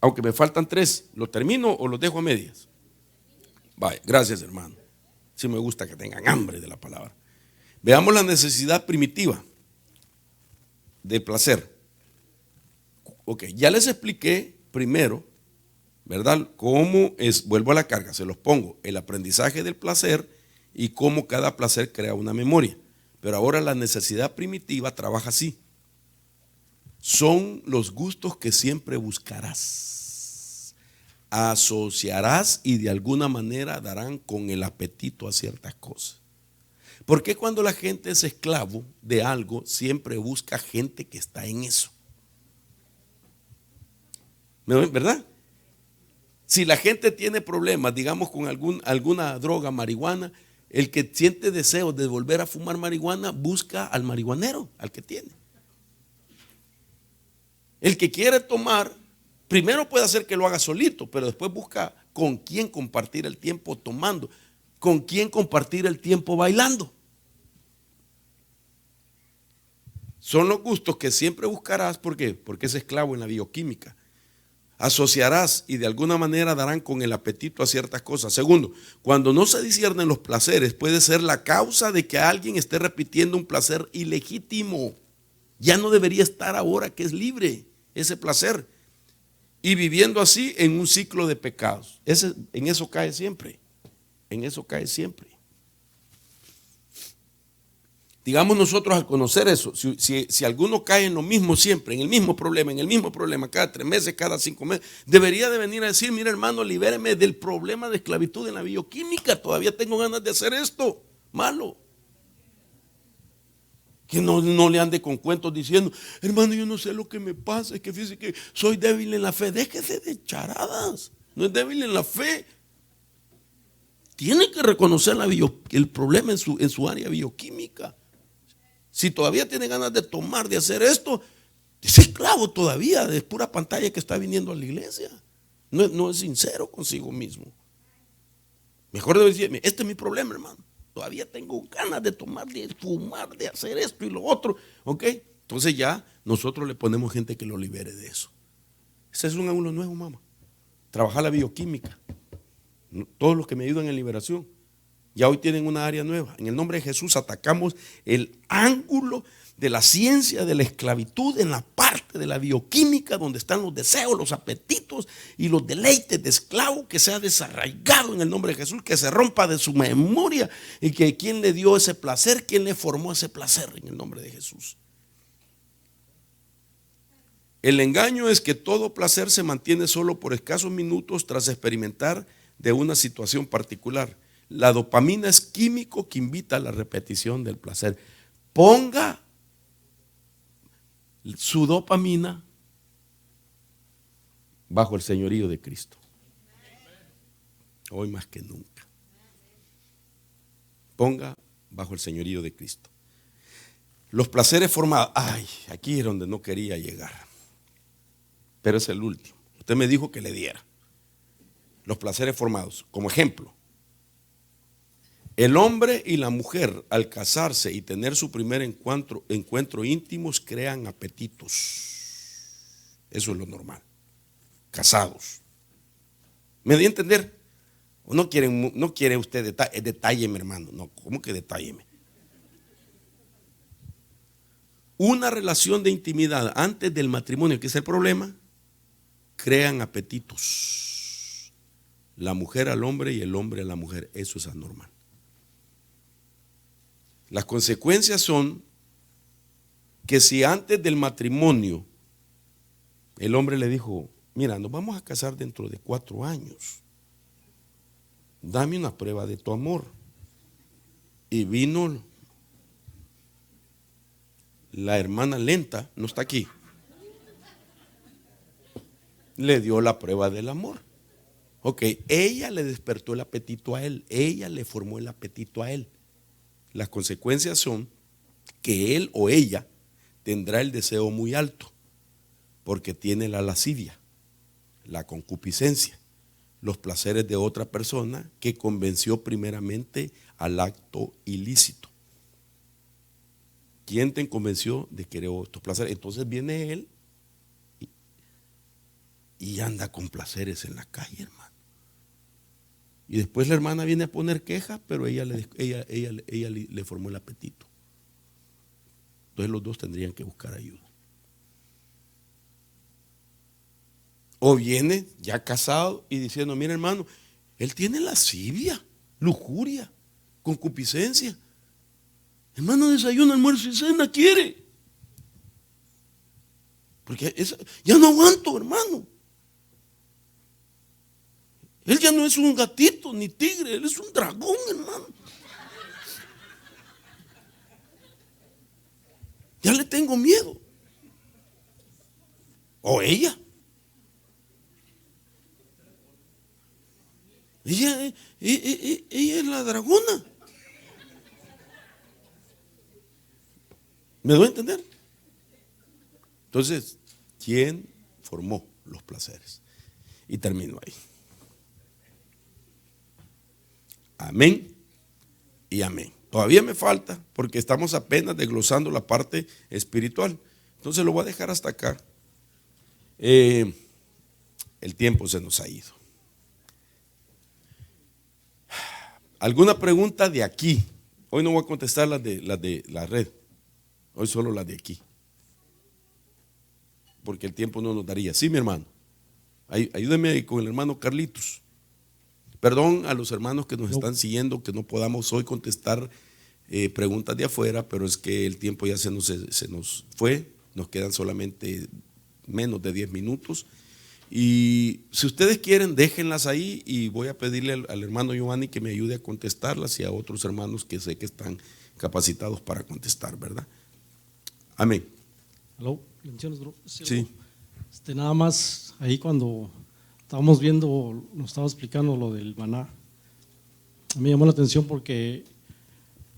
Aunque me faltan 3, ¿lo termino o los dejo a medias? Vaya, gracias, hermano. Sí me gusta que tengan hambre de la palabra. Veamos la necesidad primitiva de placer. Ok, ya les expliqué primero, ¿verdad? Cómo es, vuelvo a la carga, se los pongo, el aprendizaje del placer y cómo cada placer crea una memoria. Pero ahora la necesidad primitiva trabaja así. Son los gustos que siempre buscarás, asociarás y de alguna manera darán con el apetito a ciertas cosas. ¿Por qué cuando la gente es esclavo de algo siempre busca gente que está en eso? ¿Verdad? Si la gente tiene problemas, digamos con alguna droga, marihuana, el que siente deseo de volver a fumar marihuana busca al marihuanero, al que tiene. El que quiere tomar, primero puede hacer que lo haga solito, pero después busca con quién compartir el tiempo tomando. con quién compartir el tiempo bailando. Son los gustos que siempre buscarás. ¿Por qué? Porque es esclavo en la bioquímica. Asociarás y de alguna manera darán con el apetito a ciertas cosas. Segundo, cuando no se disciernen los placeres, puede ser la causa de que alguien esté repitiendo un placer ilegítimo. Ya no debería estar ahora que es libre ese placer. Y viviendo así en un ciclo de pecados. En eso cae siempre. En eso cae siempre. Digamos nosotros al conocer eso, si alguno cae en lo mismo siempre, en el mismo problema, cada 3 meses, cada 5 meses, debería de venir a decir: mira, hermano, libéreme del problema de esclavitud en la bioquímica, todavía tengo ganas de hacer esto malo. Que no le ande con cuentos diciendo: hermano, yo no sé lo que me pasa, es que fíjese que soy débil en la fe. Déjese de charadas, no es débil en la fe. Tiene que reconocer el problema en su área bioquímica. Si todavía tiene ganas de tomar, de hacer esto, es esclavo todavía, es pura pantalla que está viniendo a la iglesia. No es sincero consigo mismo. Mejor debe decirme: este es mi problema, hermano. Todavía tengo ganas de tomar, de fumar, de hacer esto y lo otro. ¿Ok? Entonces ya nosotros le ponemos gente que lo libere de eso. Ese es un ángulo nuevo, mamá. Trabajar la bioquímica. Todos los que me ayudan en liberación ya hoy tienen una área nueva. En el nombre de Jesús atacamos el ángulo de la ciencia de la esclavitud en la parte de la bioquímica donde están los deseos, los apetitos y los deleites de esclavo, que sea desarraigado en el nombre de Jesús, que se rompa de su memoria, y que quién le dio ese placer, quién le formó ese placer, en el nombre de Jesús. El engaño es que todo placer se mantiene solo por escasos minutos tras experimentar de una situación particular. La dopamina es químico que invita a la repetición del placer. Ponga su dopamina bajo el señorío de Cristo. Hoy más que nunca. Ponga bajo el señorío de Cristo. Los placeres formados. Ay, aquí es donde no quería llegar. Pero es el último. Usted me dijo que le diera. Los placeres formados. Como ejemplo, el hombre y la mujer al casarse y tener su primer encuentro íntimos crean apetitos. Eso es lo normal. Casados. ¿Me di a entender? ¿O no quiere usted detálleme, hermano? No, ¿cómo que detálleme? Una relación de intimidad antes del matrimonio, que es el problema, crean apetitos. La mujer al hombre y el hombre a la mujer. Eso es anormal. Las consecuencias son que si antes del matrimonio el hombre le dijo: mira, nos vamos a casar dentro de 4 años, dame una prueba de tu amor. Y vino la hermana lenta, no está aquí, le dio la prueba del amor. Ok, ella le despertó el apetito a él, ella le formó el apetito a él. Las consecuencias son que él o ella tendrá el deseo muy alto, porque tiene la lascivia, la concupiscencia, los placeres de otra persona que convenció primeramente al acto ilícito. ¿Quién te convenció de querer estos placeres? Entonces viene él y anda con placeres en la calle, hermano. Y después la hermana viene a poner queja, pero ella le formó el apetito. Entonces los dos tendrían que buscar ayuda. O viene ya casado y diciendo: mira, hermano, él tiene lascivia, lujuria, concupiscencia. Hermano, desayuno, almuerzo y cena quiere. Porque ya no aguanto, hermano. Él ya no es un gatito ni tigre, él es un dragón, hermano. Ya le tengo miedo. O ella. Ella es la dragona. ¿Me doy a entender? Entonces, ¿quién formó los placeres? Y termino ahí. Amén y amén. Todavía me falta porque estamos apenas desglosando la parte espiritual. Entonces lo voy a dejar hasta acá. El tiempo se nos ha ido. ¿Alguna pregunta de aquí? Hoy no voy a contestar las de la red. Hoy solo las de aquí. Porque el tiempo no nos daría. Sí, mi hermano. Ayúdeme con el hermano Carlitos. Perdón a los hermanos que nos están siguiendo, que no podamos hoy contestar preguntas de afuera, pero es que el tiempo ya se nos fue. Nos quedan solamente menos de 10 minutos. Y si ustedes quieren, déjenlas ahí y voy a pedirle al hermano Giovanni que me ayude a contestarlas y a otros hermanos que sé que están capacitados para contestar, ¿verdad? Amén. Aló, bendiciones, bro. Sí. Nada más ahí cuando estábamos viendo, nos estaba explicando lo del maná. A mí me llamó la atención porque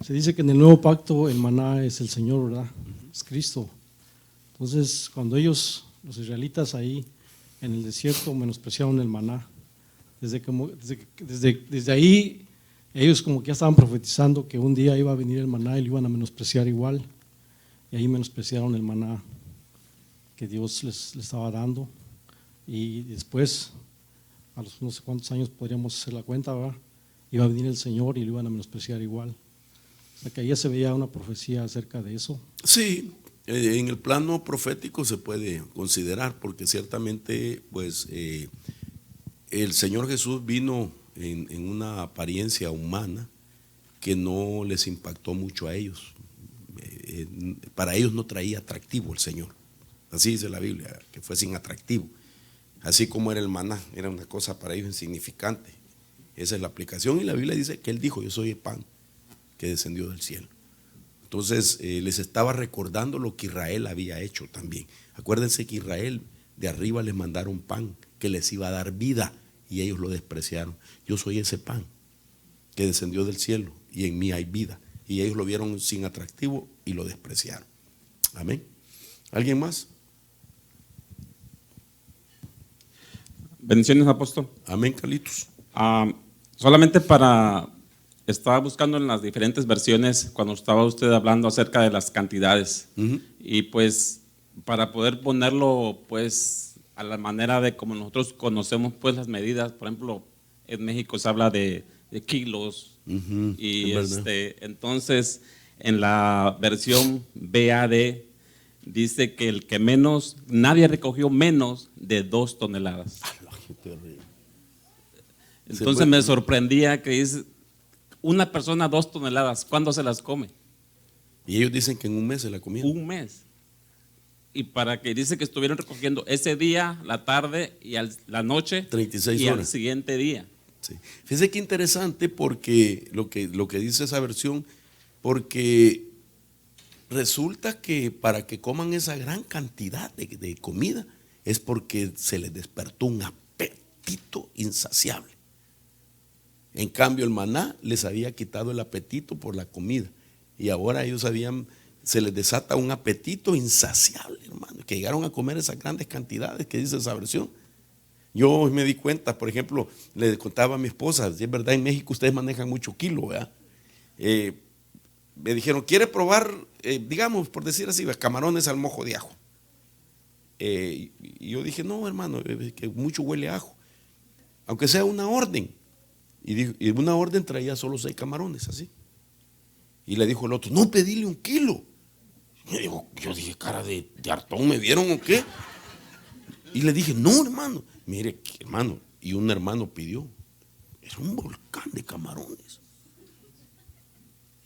se dice que en el nuevo pacto el maná es el Señor, ¿verdad? Es Cristo. Entonces, cuando ellos, los israelitas ahí en el desierto, menospreciaron el maná, desde ahí ellos como que ya estaban profetizando que un día iba a venir el maná y lo iban a menospreciar igual. Y ahí menospreciaron el maná que Dios les estaba dando. Y después, a los no sé cuántos años podríamos hacer la cuenta, ¿verdad? Iba a venir el Señor y lo iban a menospreciar igual. O sea que ahí ya se veía una profecía acerca de eso. Sí, en el plano profético se puede considerar, porque ciertamente pues el Señor Jesús vino en una apariencia humana que no les impactó mucho a ellos. Para ellos no traía atractivo el Señor. Así dice la Biblia, que fue sin atractivo. Así como era el maná, era una cosa para ellos insignificante. Esa es la aplicación, y la Biblia dice que Él dijo: yo soy el pan que descendió del cielo. Entonces les estaba recordando lo que Israel había hecho también. Acuérdense que Israel de arriba les mandaron pan que les iba a dar vida y ellos lo despreciaron. Yo soy ese pan que descendió del cielo y en mí hay vida. Y ellos lo vieron sin atractivo y lo despreciaron. Amén. ¿Alguien más? Bendiciones, apóstol. Amén, Carlitos. Solamente estaba buscando en las diferentes versiones cuando estaba usted hablando acerca de las cantidades. Y pues para poder ponerlo pues a la manera de como nosotros conocemos pues las medidas. Por ejemplo, en México se habla de kilos. Y entonces en la versión BAD dice que el que menos, nadie recogió menos de 2 toneladas. Entonces me sorprendía que dice una persona 2 toneladas, ¿cuándo se las come? Y ellos dicen que en un mes se la comieron. Un mes. Y para que dice que estuvieron recogiendo ese día, la tarde y la noche 36 y horas. al siguiente día. Sí. Fíjese qué interesante, porque lo que dice esa versión, porque resulta que para que coman esa gran cantidad de comida es porque se les despertó un apetito insaciable. En cambio el maná les había quitado el apetito por la comida y ahora ellos se les desata un apetito insaciable, hermano, que llegaron a comer esas grandes cantidades que dice esa versión. Yo me di cuenta, por ejemplo, le contaba a mi esposa, si es verdad, en México ustedes manejan mucho kilo, ¿verdad? Me dijeron: ¿quiere probar, digamos, por decir así, camarones al mojo de ajo? Y yo dije: no, hermano, que mucho huele a ajo, aunque sea una orden. Y una orden traía solo 6 camarones, así. Y le dijo el otro: no, pedile 1 kilo. Yo dije: cara de hartón, ¿me vieron o qué? Y le dije: no, hermano, mire, hermano. Y un hermano pidió, era un volcán de camarones.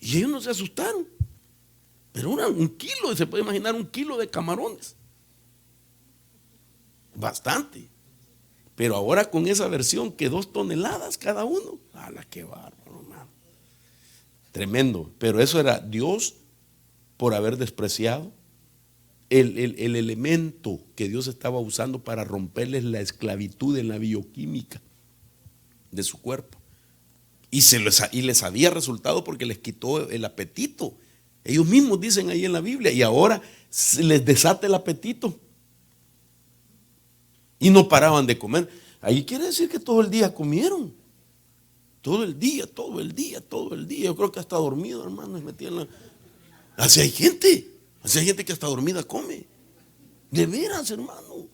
Y ellos no se asustaron, pero era 1 kilo, se puede imaginar 1 kilo de camarones. Bastante. Pero ahora con esa versión que 2 toneladas cada uno. ¡Hala, qué bárbaro, hermano! Tremendo. Pero eso era Dios por haber despreciado el elemento que Dios estaba usando para romperles la esclavitud en la bioquímica de su cuerpo. Y les había resultado porque les quitó el apetito. Ellos mismos dicen ahí en la Biblia, y ahora se les desata el apetito. Y no paraban de comer. Ahí quiere decir que todo el día comieron. Todo el día, todo el día, todo el día. Yo creo que hasta dormido, hermano, metía en la... Así hay gente que hasta dormida come. De veras, hermano.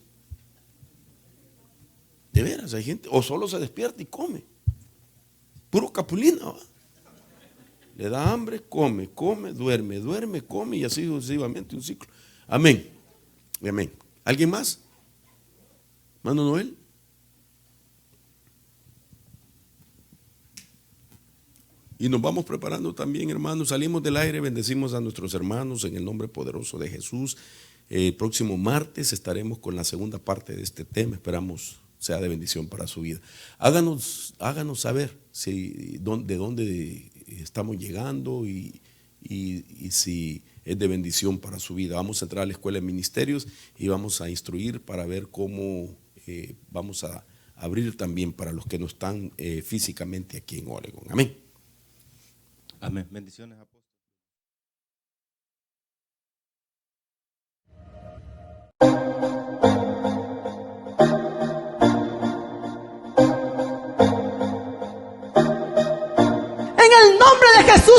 De veras, hay gente, o solo se despierta y come. Puro capulina, ¿va? Le da hambre, come, duerme, come y así sucesivamente, un ciclo. Amén. Amén. ¿Alguien más? Hermano Noel. Y nos vamos preparando también, hermanos. Salimos del aire, bendecimos a nuestros hermanos en el nombre poderoso de Jesús. El próximo martes estaremos con la segunda parte de este tema. Esperamos sea de bendición para su vida. Háganos saber de dónde estamos llegando y si es de bendición para su vida. Vamos a entrar a la escuela de ministerios y vamos a instruir para ver cómo vamos a abrir también para los que no están físicamente aquí en Oregon. Amén. Amén. Bendiciones, apóstol. En el nombre de Jesús.